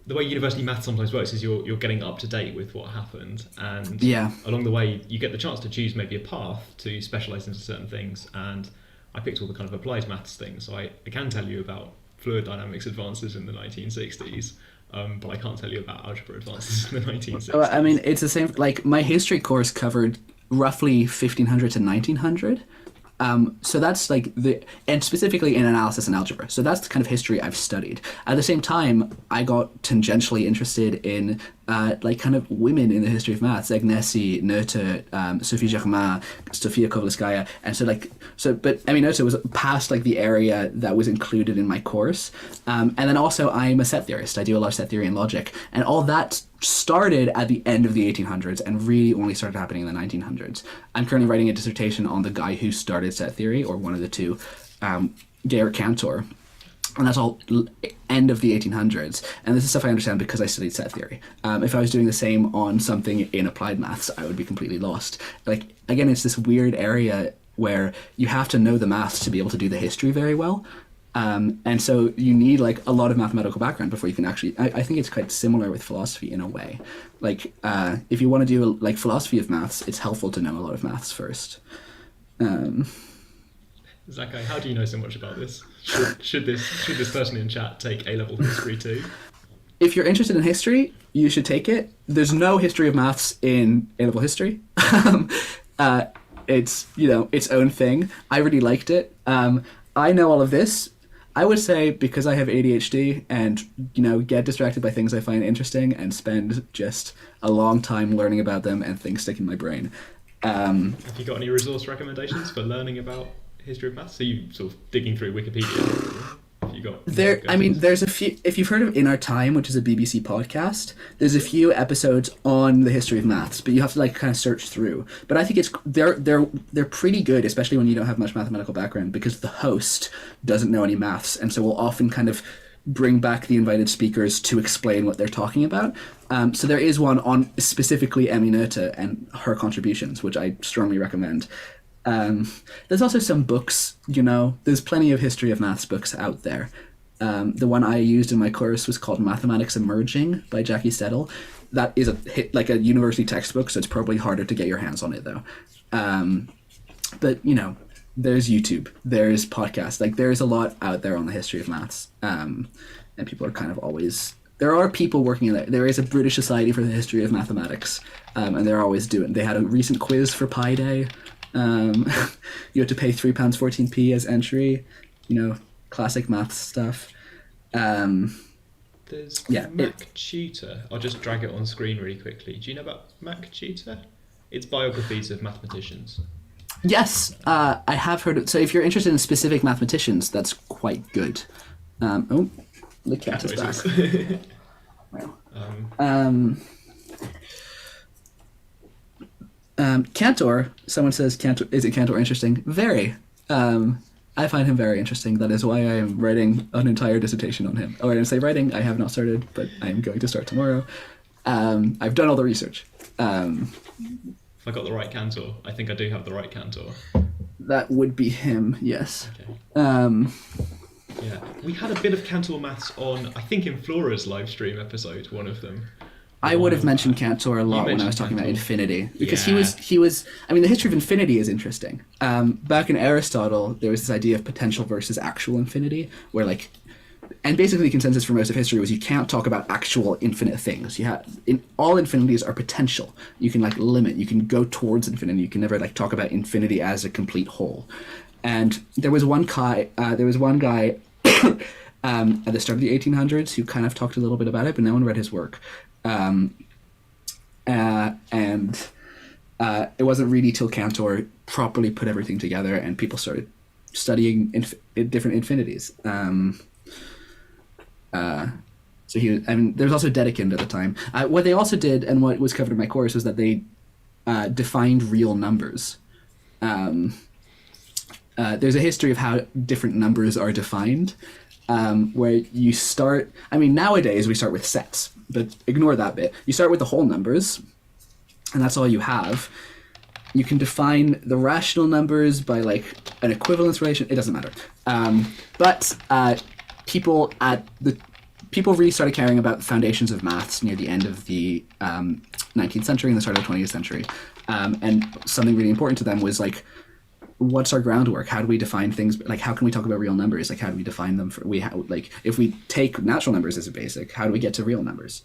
the way university maths sometimes works is you're getting up to date with what happened, and along the way you get the chance to choose maybe a path to specialise into certain things, and I picked all the kind of applied maths things, so I can tell you about fluid dynamics advances in the 1960s, but I can't tell you about algebra advances in the 1960s. Well, I mean, it's the same, like my history course covered roughly 1500 to 1900. So that's like and specifically in analysis and algebra. So that's the kind of history I've studied. At the same time, I got tangentially interested in like kind of women in the history of maths, Agnesi, Noether, Sophie Germain, Sofia Kovalevskaya, and but I mean, Noether was past like the area that was included in my course. And then also I'm a set theorist. I do a lot of set theory and logic, and all that started at the end of the 1800s and really only started happening in the 1900s. I'm currently writing a dissertation on the guy who started set theory, or one of the two, Cantor. and that's all end of the 1800s. And this is stuff I understand because I studied set theory. If I was doing the same on something in applied maths, I would be completely lost. Like, again, it's this weird area where you have to know the maths to be able to do the history very well. And so you need like a lot of mathematical background before you can actually. I think it's quite similar with philosophy in a way. Like, if you want to do like philosophy of maths, it's helpful to know a lot of maths first. Zakkai, how do you know so much about this? Should this person in chat take A-level history too? If you're interested in history, you should take it. There's no history of maths in A-level history. It's, its own thing. I really liked it. I know all of this. I would say because I have ADHD and, get distracted by things I find interesting and spend just a long time learning about them and things stick in my brain. Have you got any resource recommendations for learning about history of maths? So you sort of digging through Wikipedia? Have you got there's a few. If you've heard of In Our Time, which is a BBC podcast, there's a few episodes on the history of maths, but you have to like kind of search through. But I think they're pretty good, especially when you don't have much mathematical background, because the host doesn't know any maths, and so will often kind of bring back the invited speakers to explain what they're talking about. So there is one on specifically Emmy Noether and her contributions, which I strongly recommend. There's also some books, there's plenty of history of maths books out there. The one I used in my course was called Mathematics Emerging by Jackie Stedel. That is like a university textbook, so it's probably harder to get your hands on it though. But there's YouTube, there's podcasts, like there's a lot out there on the history of maths. And people are kind of always, there are people working in it. There is a British Society for the History of Mathematics, and they're always they had a recent quiz for Pi Day. You have to pay £3.14p as entry, classic maths stuff. There's Mac Tutor. I'll just drag it on screen really quickly. Do you know about Mac Tutor? It's biographies of mathematicians. Yes, I have heard it. So if you're interested in specific mathematicians, that's quite good. The cat is back. Wow. Cantor, someone says, is it Cantor interesting? Very. I find him very interesting. That is why I am writing an entire dissertation on him. Oh, I didn't say writing. I have not started, but I am going to start tomorrow. I've done all the research. If I got the right Cantor, I think I do have the right Cantor. That would be him, yes. Okay. Yeah, we had a bit of Cantor maths on, I think, in Flora's live stream episode, one of them. I would have mentioned Cantor a lot when I was talking about infinity, because he was. I mean, the history of infinity is interesting. Back in Aristotle, there was this idea of potential versus actual infinity, where and basically the consensus for most of history was you can't talk about actual infinite things. All infinities are potential. You can limit. You can go towards infinity. You can never talk about infinity as a complete whole. And there was one guy. At the start of the 1800s who kind of talked a little bit about it, but no one read his work. It wasn't really till Cantor properly put everything together and people started studying different infinities. So there's also Dedekind at the time. What they also did, and what was covered in my course, was that they defined real numbers. There's a history of how different numbers are defined. Where you start, nowadays we start with sets, but ignore that bit. You start with the whole numbers, and that's all you have. You can define the rational numbers by an equivalence relation. It doesn't matter. But people really started caring about the foundations of maths near the end of the 19th century and the start of the 20th century. And something really important to them was what's our groundwork? How do we define things? How can we talk about real numbers? How do we define them? If we take natural numbers as a basic, how do we get to real numbers?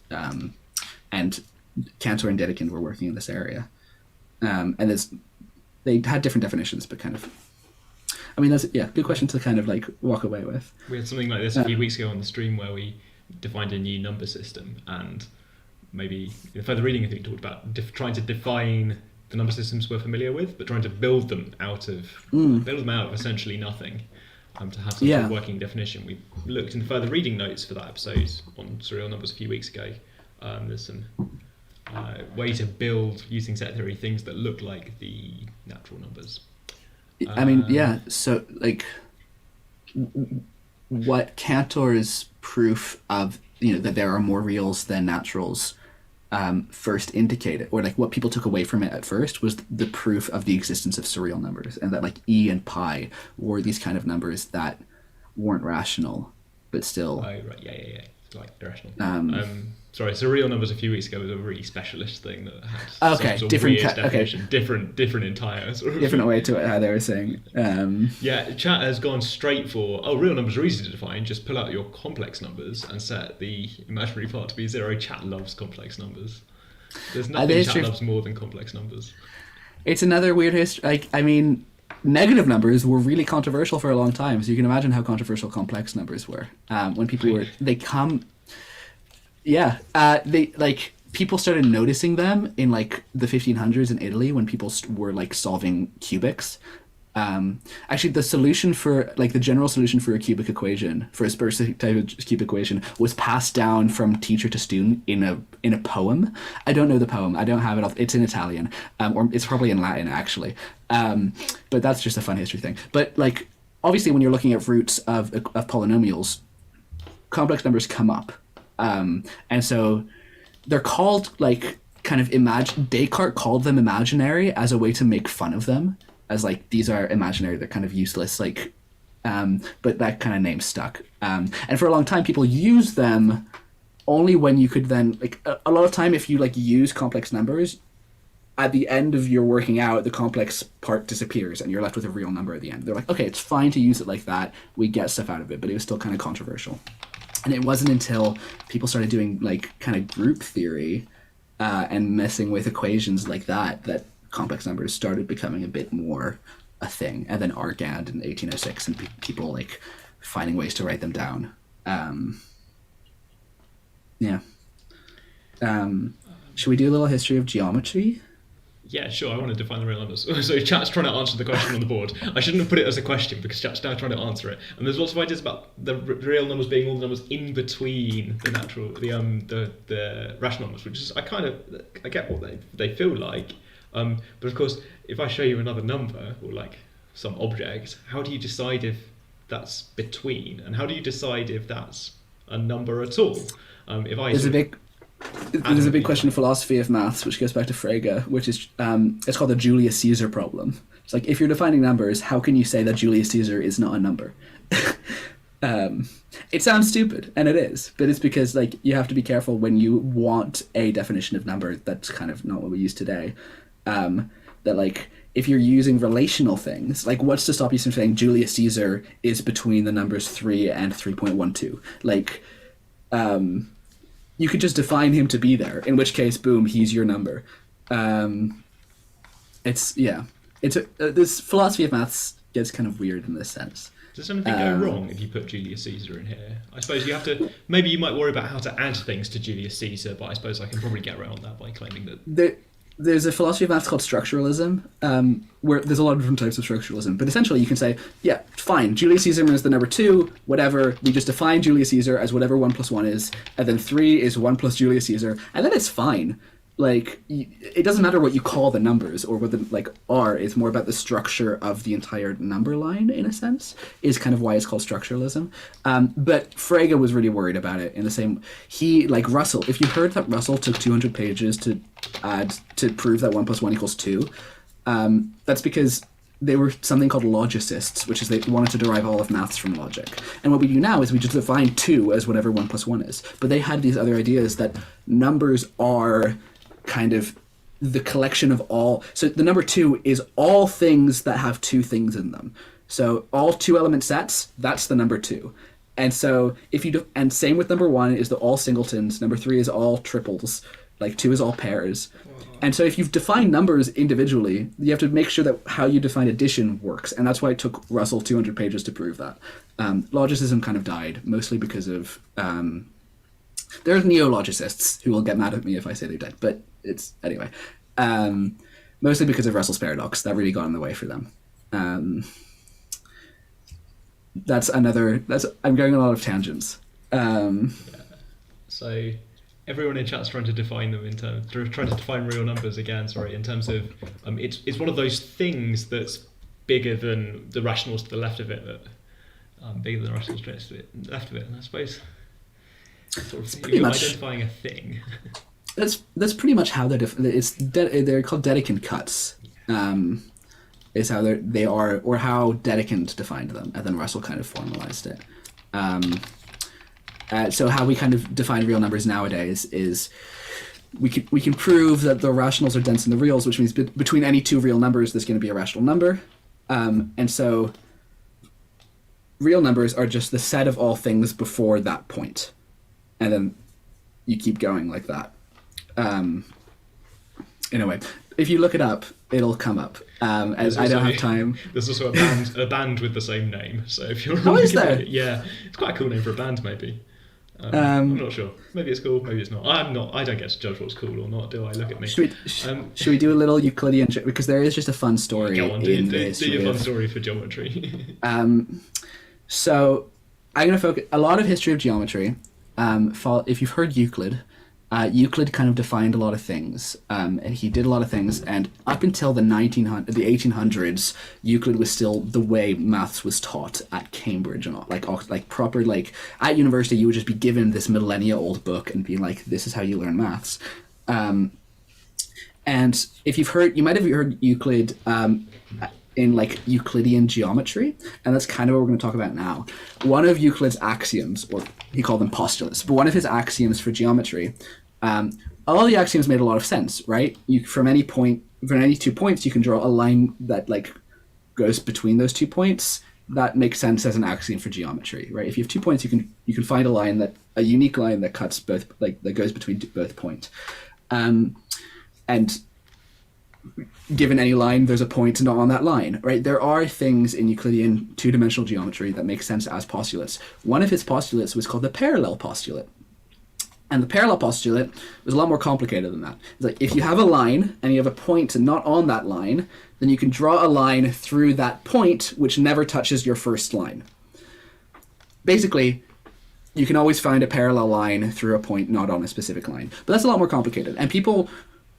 And Cantor and Dedekind were working in this area. And they had different definitions, but that's good question to walk away with. We had something like this a few weeks ago on the stream where we defined a new number system, and maybe in further reading, I think we talked about trying to define the number systems we're familiar with, but trying to build them out of essentially nothing, to have some sort of working definition. We looked in further reading notes for that episode on surreal numbers a few weeks ago. There's some way to build, using set theory, things that look like the natural numbers. So what Cantor's proof of that there are more reals than naturals first indicated, or like what people took away from it at first, was the proof of the existence of surreal numbers, and that like e and pi were these kind of numbers that weren't rational, but still. Oh, right, yeah. Like irrational. Sorry, surreal numbers a few weeks ago was a really specialist thing that had Okay, some sort of different weird definition, okay. different entire sort of Different way to it, how they were saying. Yeah, chat has gone straight for real numbers are easy to define. Just pull out your complex numbers and set the imaginary part to be 0. Chat loves complex numbers. There's nothing chat loves more than complex numbers. It's another weird history. Like, I mean, negative numbers were really controversial for a long time, so you can imagine how controversial complex numbers were. When people people started noticing them in like the 1500s in Italy when people were like solving cubics. Actually, the solution for like the general solution for a cubic equation, for a specific type of cubic equation, was passed down from teacher to student in a poem. I don't know the poem. I don't have it. It's in Italian, or it's probably in Latin actually. But that's just a fun history thing. But like, obviously, when you're looking at roots of polynomials, complex numbers come up, and so they're called like kind of Descartes called them imaginary as a way to make fun of them. As like, these are imaginary, they're kind of useless, like, but that kind of name stuck. And for a long time, people used them only when you could then, like, a lot of time if you like use complex numbers, at the end of your working out, the complex part disappears and you're left with a real number at the end. They're like, okay, it's fine to use it like that. We get stuff out of it, but it was still kind of controversial. And it wasn't until people started doing like kind of group theory and messing with equations like that complex numbers started becoming a bit more a thing. And then Argand in 1806 and people like finding ways to write them down. Should we do a little history of geometry? Yeah, sure. I want to define the real numbers. So chat's trying to answer the question on the board. I shouldn't have put it as a question because chat's now trying to answer it. And there's lots of ideas about the real numbers being all the numbers in between the natural, the rational numbers, which is I get what they feel like. But of course, if I show you another number or like some object, how do you decide if that's between, and how do you decide if that's a number at all? There's a big question in philosophy of maths, which goes back to Frege, which is it's called the Julius Caesar problem. It's like, if you're defining numbers, how can you say that Julius Caesar is not a number? It sounds stupid, and it is, but it's because like you have to be careful when you want a definition of number that's kind of not what we use today. That like, if you're using relational things, like what's to stop you from saying Julius Caesar is between the numbers 3 and 3.12? Like, you could just define him to be there, in which case, boom, he's your number. This philosophy of maths gets kind of weird in this sense. Does anything go wrong if you put Julius Caesar in here? I suppose you have to. Maybe you might worry about how to add things to Julius Caesar, but I suppose I can probably get around that by claiming that. There's a philosophy of maths called structuralism, where there's a lot of different types of structuralism. But essentially, you can say, yeah, fine, Julius Caesar is the number 2, whatever. We just define Julius Caesar as whatever 1 plus 1 is, and then 3 is 1 plus Julius Caesar, and then it's fine. Like, it doesn't matter what you call the numbers or what the like are. It's more about the structure of the entire number line, in a sense, is kind of why it's called structuralism. But Frege was really worried about it in the same. He, like Russell, if you heard that Russell took 200 pages to prove that 1 plus 1 equals 2, that's because they were something called logicists, which is they wanted to derive all of maths from logic. And what we do now is we just define 2 as whatever 1 plus 1 is. But they had these other ideas that numbers are kind of the collection of all. So the number 2 is all things that have 2 things in them. So all 2 element sets, that's the number 2. And so if you do, and same with number 1 is the all singletons, number 3 is all triples, like 2 is all pairs. And so if you've defined numbers individually, you have to make sure that how you define addition works. And that's why it took Russell 200 pages to prove that. Logicism kind of died, mostly because of... there's neo-logicists who will get mad at me if I say they died, but it's... Anyway. Mostly because of Russell's paradox. That really got in the way for them. I'm going on a lot of tangents. So... Everyone in chat's trying to define them trying to define real numbers again. Sorry, in terms of it's one of those things that's bigger than the rationals to the left of it bigger than Russell's left of it, and I suppose sort of pretty you're much identifying a thing. that's pretty much how they're called Dedekind cuts. Is how they are, or how Dedekind defined them, and then Russell kind of formalized it. So how we kind of define real numbers nowadays is we can prove that the rationals are dense in the reals, which means between any two real numbers there's going to be a rational number, and so real numbers are just the set of all things before that point, and then you keep going like that. In a way, if you look it up, it'll come up. As I don't have time. There's also a band with the same name. So if you're is there? Yeah, it's quite a cool name for a band, maybe. I'm not sure. Maybe it's cool. Maybe it's not. I'm not. I don't get to judge what's cool or not. Do I? Look at me. Should we do a little Euclidean? Because there is just a fun story. Go on, do your fun story for geometry. So I'm going to focus a lot of history of geometry. If you've heard Euclid. Euclid kind of defined a lot of things, and he did a lot of things. And up until the 1800s, Euclid was still the way maths was taught at Cambridge and all, like proper, like at university you would just be given this millennia-old book and be like, this is how you learn maths. And if you might have heard Euclid in like Euclidean geometry, and that's kind of what we're going to talk about now. One of Euclid's axioms, or he called them postulates, but one of his axioms for geometry, all the axioms made a lot of sense, right? From any 2 points, you can draw a line that like goes between those 2 points. That makes sense as an axiom for geometry, right? If you have 2 points, you can find a unique line that cuts both, like that goes between both points, and given any line, there's a point not on that line, right? There are things in Euclidean two-dimensional geometry that make sense as postulates. One of his postulates was called the parallel postulate. And the parallel postulate was a lot more complicated than that. It's like, if you have a line and you have a point not on that line, then you can draw a line through that point which never touches your first line. Basically, you can always find a parallel line through a point not on a specific line. But that's a lot more complicated. And people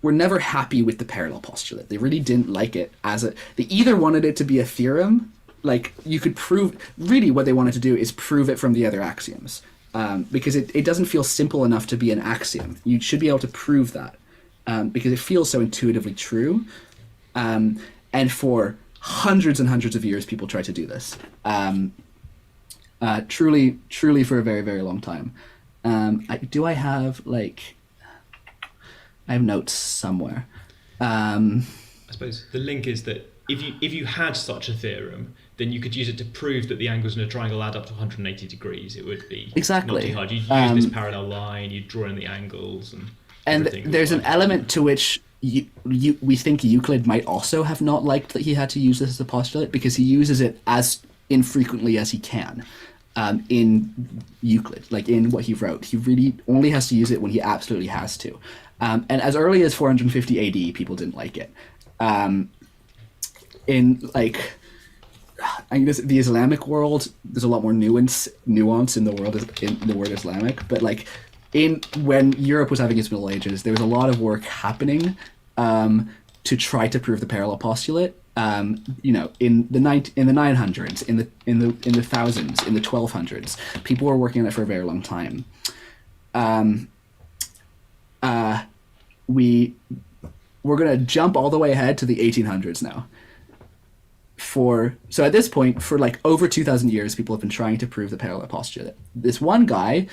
were never happy with the parallel postulate. They really didn't like it they either wanted it to be a theorem, like you could prove, really what they wanted to do is prove it from the other axioms, because it doesn't feel simple enough to be an axiom. You should be able to prove that, because it feels so intuitively true, and for hundreds and hundreds of years people tried to do this, truly for a very, very long time. I have notes somewhere. I suppose the link is that if you had such a theorem, then you could use it to prove that the angles in a triangle add up to 180 degrees. It would be exactly not too hard. You'd use this parallel line, you'd draw in the angles, and there's an element to which we think Euclid might also have not liked that he had to use this as a postulate, because he uses it as infrequently as he can. In Euclid, like in what he wrote, he really only has to use it when he absolutely has to. And as early as 450 AD, people didn't like it. In like, I guess the Islamic world, there's a lot more nuance in the word Islamic. But like, when Europe was having its Middle Ages, there was a lot of work happening to try to prove the parallel postulate. In the 900s, in the thousands, in the 1200s, people were working on it for a very long time. We're gonna jump all the way ahead to the 1800s now. So at this point, for like over 2,000 years, people have been trying to prove the parallel postulate. This one guy,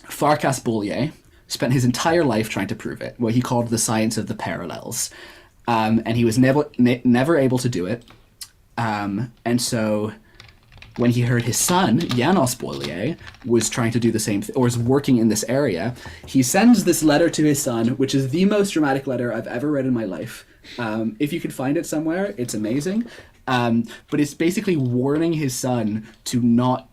Farkas-Boullier, spent his entire life trying to prove it, what he called the science of the parallels. And he was never able to do it. And so when he heard his son, Janos Boullier, was trying to do the same or was working in this area, he sends this letter to his son, which is the most dramatic letter I've ever read in my life. If you can find it somewhere, it's amazing. But it's basically warning his son to not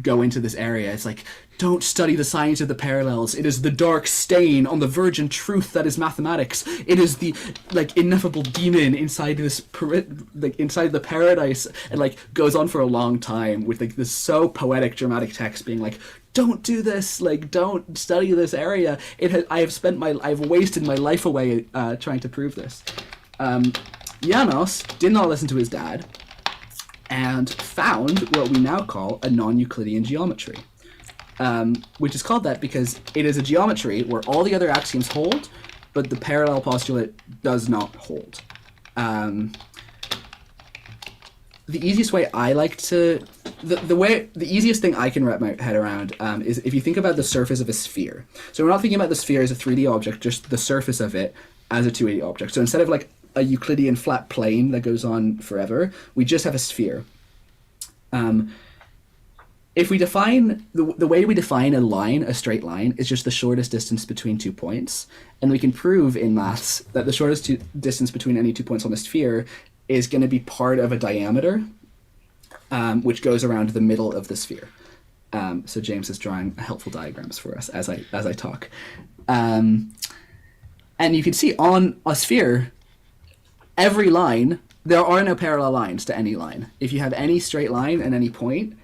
go into this area. It's like, don't study the science of the parallels. It is the dark stain on the virgin truth that is mathematics. It is the ineffable demon inside this inside the paradise, and goes on for a long time with this so poetic, dramatic text being like, don't do this. Don't study this area. I've wasted my life away trying to prove this. Janos did not listen to his dad. and found what we now call a non-Euclidean geometry, which is called that because it is a geometry where all the other axioms hold, but the parallel postulate does not hold. The easiest way I like to, the easiest thing I can wrap my head around is if you think about the surface of a sphere. So we're not thinking about the sphere as a 3D object, just the surface of it as a 2D object. So instead of like a Euclidean flat plane that goes on forever, we just have a sphere. If we define, the way we define a line, a straight line, is just the shortest distance between 2 points. And we can prove in maths that the shortest distance between any 2 points on the sphere is going to be part of a diameter, which goes around the middle of the sphere. So James is drawing helpful diagrams for us as I talk. And you can see on a sphere, every line, there are no parallel lines to any line. If you have any straight line at any point,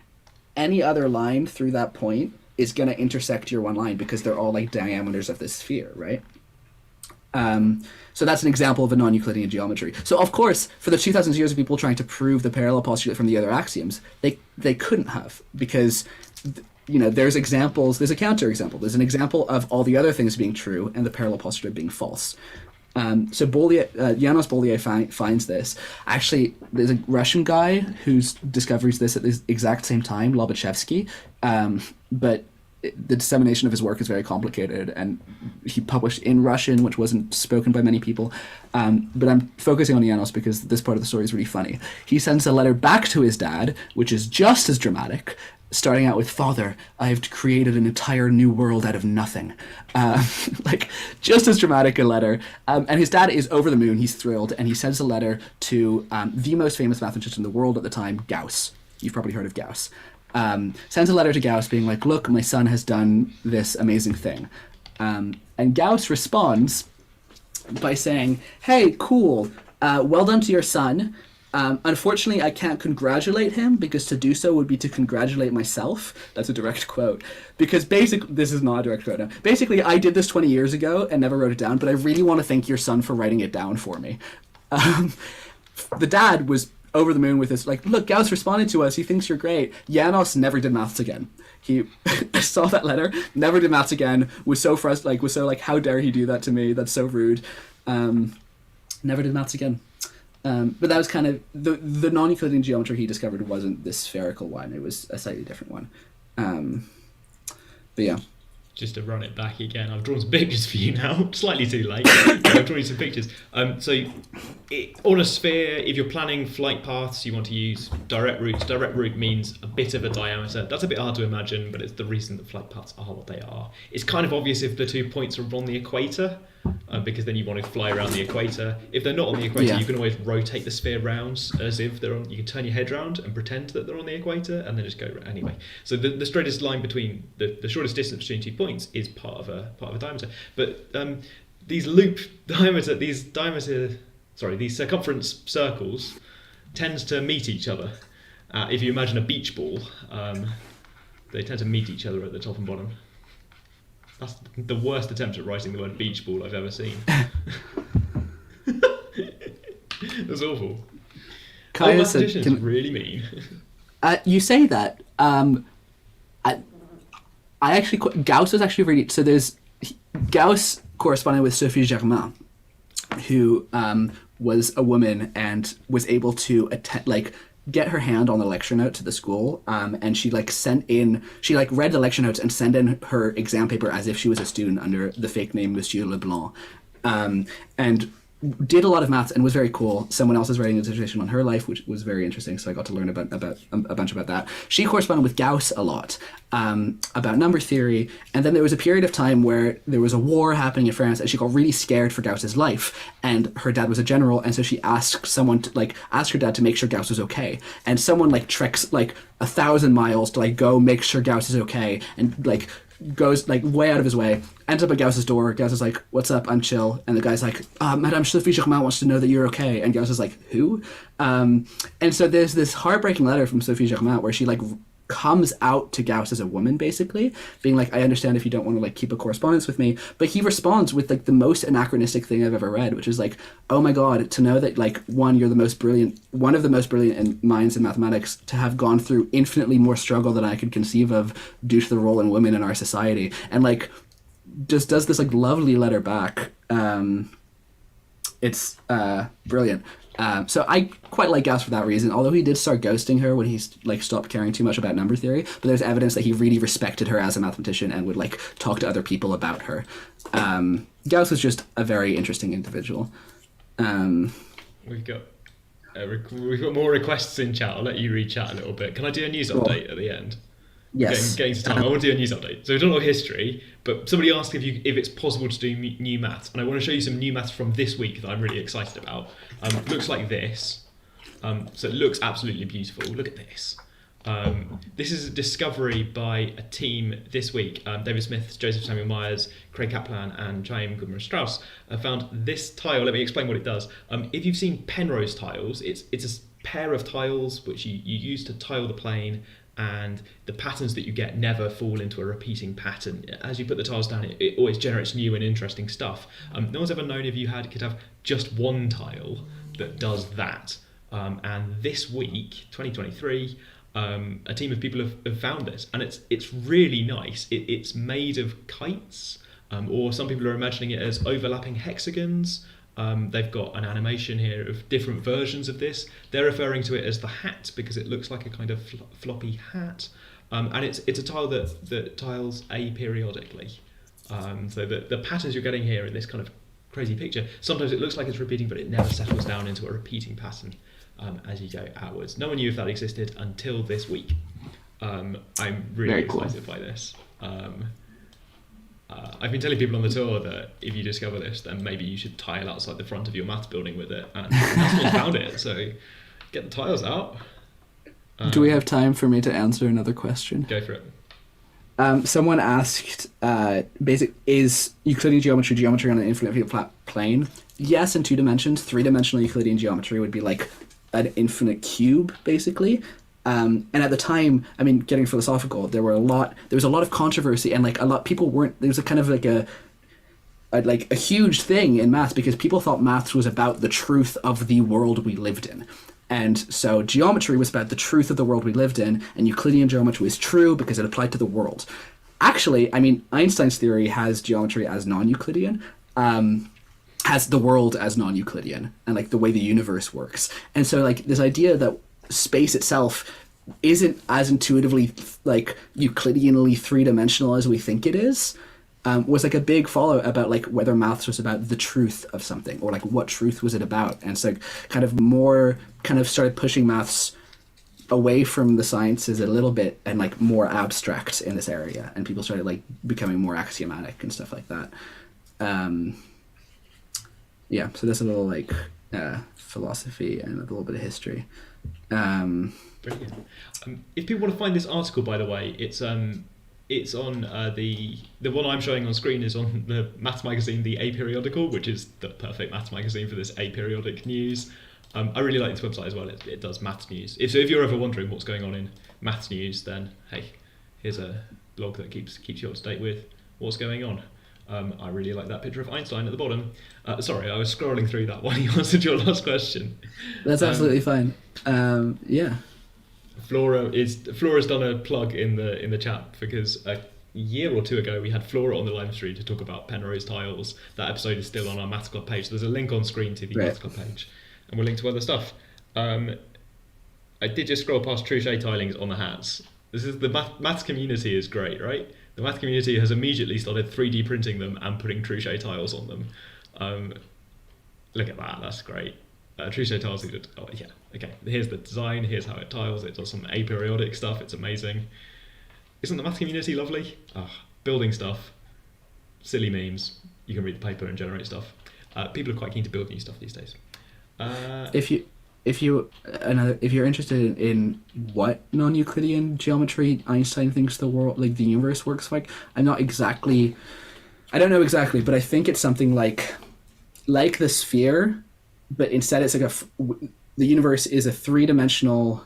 any other line through that point is going to intersect your one line because they're all like diameters of this sphere, right? So that's an example of a non-Euclidean geometry. So of course, for the 2,000 years of people trying to prove the parallel postulate from the other axioms, they couldn't have, because there's examples, there's a counterexample, there's an example of all the other things being true and the parallel postulate being false. So Janos Bolyai finds this. Actually, there's a Russian guy who discovers this at the exact same time, Lobachevsky, but the dissemination of his work is very complicated, and he published in Russian, which wasn't spoken by many people. But I'm focusing on Janos because this part of the story is really funny. He sends a letter back to his dad, which is just as dramatic, starting out with, "Father, I have created an entire new world out of nothing." Like, just as dramatic a letter. And his dad is over the moon. He's thrilled. And he sends a letter to the most famous mathematician in the world at the time, Gauss. You've probably heard of Gauss. Sends a letter to Gauss being like, "Look, my son has done this amazing thing." And Gauss responds by saying, "Hey, cool. Well done to your son. Unfortunately, I can't congratulate him because to do so would be to congratulate myself." That's a direct quote. Because basically, this is not a direct quote. No. Basically, I did this 20 years ago and never wrote it down, but I really want to thank your son for writing it down for me. The dad was over the moon with this, like, "Look, Gauss responded to us. He thinks you're great." Janos never did maths again. He saw that letter, never did maths again, was so frustrated, how dare he do that to me? That's so rude. Never did maths again. But that was kind of, the non-Euclidean geometry he discovered wasn't this spherical one. It was a slightly different one. But yeah. Just to run it back again, I've drawn some pictures for you now. Slightly too late. I've drawn you some pictures. On a sphere, if you're planning flight paths, you want to use direct routes. Direct route means a bit of a diameter. That's a bit hard to imagine, but it's the reason that flight paths are what they are. It's kind of obvious if the 2 points are on the equator, because then you want to fly around the equator. If they're not on the equator, you can always rotate the sphere round as if they're on. You can turn your head round and pretend that they're on the equator, and then just go anyway. So the straightest line between the shortest distance between 2 points is part of a diameter. But these circumference circles tend to meet each other. If you imagine a beach ball, they tend to meet each other at the top and bottom. That's the worst attempt at writing the word beach ball I've ever seen. That's awful. Mathematicians really mean. You say that. I actually, Gauss was actually really, so Gauss corresponded with Sophie Germain, who was a woman and was able to get her hand on the lecture note to the school, and she read the lecture notes and sent in her exam paper as if she was a student under the fake name Monsieur Leblanc, and did a lot of maths and was very cool. Someone else is writing a dissertation on her life, which was very interesting, so I got to learn about a bunch about that. She corresponded with Gauss a lot about number theory, and then there was a period of time where there was a war happening in France, and she got really scared for Gauss's life, and her dad was a general, and so she asked someone to ask her dad to make sure Gauss was okay, and someone treks 1,000 miles to go make sure Gauss is okay, and goes way out of his way, ends up at Gauss's door. Gauss is like, "What's up? I'm chill." And the guy's like, "Madame Sophie Germain wants to know that you're okay." And Gauss is like, "Who?" And so there's this heartbreaking letter from Sophie Germain where she comes out to Gauss as a woman, basically being like, I understand if you don't want to like keep a correspondence with me, but he responds with like the most anachronistic thing I've ever read, which is like, oh my god, to know that like you're one of the most brilliant minds in mathematics, to have gone through infinitely more struggle than I could conceive of due to the role in women in our society, and like just does this like lovely letter back. It's brilliant. So I quite like Gauss for that reason, although he did start ghosting her when he like stopped caring too much about number theory, but there's evidence that he really respected her as a mathematician and would like talk to other people about her. Gauss was just a very interesting individual. We've got more requests in chat. I'll let you read chat a little bit. Can I do a news update at the end? Yes. Getting to time. I want to do a news update. So we've done a lot of history, but somebody asked if it's possible to do new maths, and I want to show you some new maths from this week that I'm really excited about. Looks like this. So it looks absolutely beautiful. Look at this. This is a discovery by a team this week. David Smith, Joseph Samuel Myers, Craig Kaplan, and Chaim Goodman-Strauss found this tile. Let me explain what it does. If you've seen Penrose tiles, it's a pair of tiles which you use to tile the plane, and the patterns that you get never fall into a repeating pattern. As you put the tiles down, it always generates new and interesting stuff. No one's ever known if you could have just one tile that does that. And this week, 2023, a team of people have found this, and it's really nice. It's made of kites, or some people are imagining it as overlapping hexagons. They've got an animation here of different versions of this. They're referring to it as the hat because it looks like a kind of floppy hat, and it's a tile that tiles aperiodically. So the patterns you're getting here in this kind of crazy picture, sometimes it looks like it's repeating, but it never settles down into a repeating pattern as you go outwards. No one knew if that existed until this week. I'm really excited by this. I've been telling people on the tour that if you discover this, then maybe you should tile outside the front of your maths building with it. And that's what found it, so get the tiles out. Do we have time for me to answer another question? Go for it. Someone asked, is Euclidean geometry on an infinitely flat plane? Yes, in 2 dimensions. 3-dimensional Euclidean geometry would be like an infinite cube, basically. And at the time, I mean, getting philosophical, there was a lot of controversy, and like there was a kind of like a huge thing in maths because people thought maths was about the truth of the world we lived in. And so geometry was about the truth of the world we lived in, and Euclidean geometry was true because it applied to the world. Actually, I mean, Einstein's theory has geometry as non-Euclidean, has the world as non-Euclidean, and like the way the universe works. And so like this idea that space itself isn't as intuitively like Euclideanly 3-dimensional as we think it is, was like a big fallout about like whether maths was about the truth of something, or like what truth was it about. And so kind of started pushing maths away from the sciences a little bit and like more abstract in this area, and people started like becoming more axiomatic and stuff like that. Yeah, so that's a little like philosophy and a little bit of history. Brilliant. If people want to find this article, by the way, it's on the one I'm showing on screen is on the maths magazine, the Aperiodical, which is the perfect maths magazine for this aperiodic news. I really like this website as well. It does maths news. If you're ever wondering what's going on in maths news, then hey, here's a blog that keeps you up to date with what's going on. I really like that picture of Einstein at the bottom. Sorry, I was scrolling through that while you answered your last question. That's absolutely fine. Yeah. Flora's done a plug in the chat because a year or 2 ago we had Flora on the live stream to talk about Penrose tiles. That episode is still on our Maths Club page. There's a link on screen to the Maths Club page, and we'll link to other stuff. I did just scroll past Truchet tilings on the hats. This is the maths community is great, right? The math community has immediately started 3D printing them and putting Truchet tiles on them. Look at that, that's great. Truchet tiles, oh yeah, okay, here's the design, here's how it tiles, it does some aperiodic stuff, it's amazing. Isn't the math community lovely? Building stuff, silly memes, you can read the paper and generate stuff. People are quite keen to build new stuff these days. If you're interested in what non-Euclidean geometry Einstein thinks the world, like the universe, works like, I don't know exactly, but I think it's something like the sphere, but instead it's like the universe is a 3-dimensional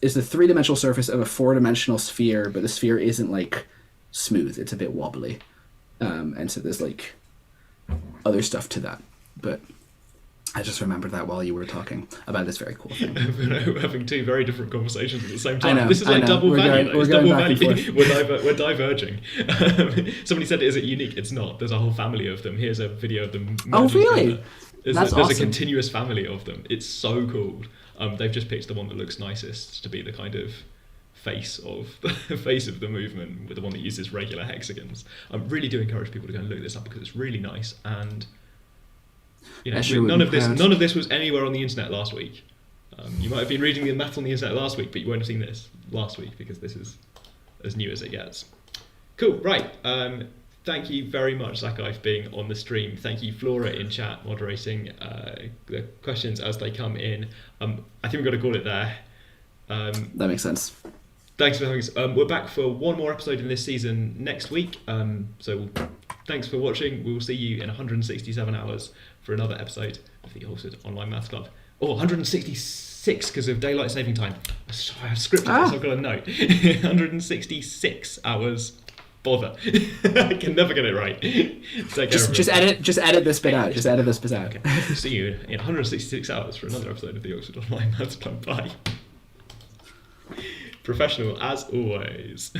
is the three-dimensional surface of a four-dimensional sphere, but the sphere isn't like smooth; it's a bit wobbly, and so there's like other stuff to that. But I just remembered that while you were talking about this very cool thing. We're having two very different conversations at the same time. I know, This is like double We're value. going- we're It's going double back and value. We're diverging. Somebody said, "Is it unique?" It's not. There's a whole family of them. Here's a video of them. Oh, merging really? together. There's That's a awesome. continuous family of them. It's so cool. They've just picked the one that looks nicest to be the kind of face of the movement, with the one that uses regular hexagons. I really do encourage people to go and look this up because it's really nice, and none of this was anywhere on the internet last week. You might have been reading the math on the internet last week, but you won't have seen this last week because this is as new as it gets. Cool, right. Thank you very much, Zakkai, for being on the stream. Thank you, Flora, in chat, moderating the questions as they come in. I think we've got to call it there. That makes sense. Thanks for having us. We're back for one more episode in this season next week. So thanks for watching. We will see you in 167 hours for another episode of the Oxford Online Maths Club. Oh, 166 because of daylight saving time. Sorry, I scripted this. I've got a note. 166 hours. Bother. I can never get it right. Just edit this bit out. Just edit this bit out. Okay. See you in 166 hours for another episode of the Oxford Online Maths Club. Bye. Professional as always.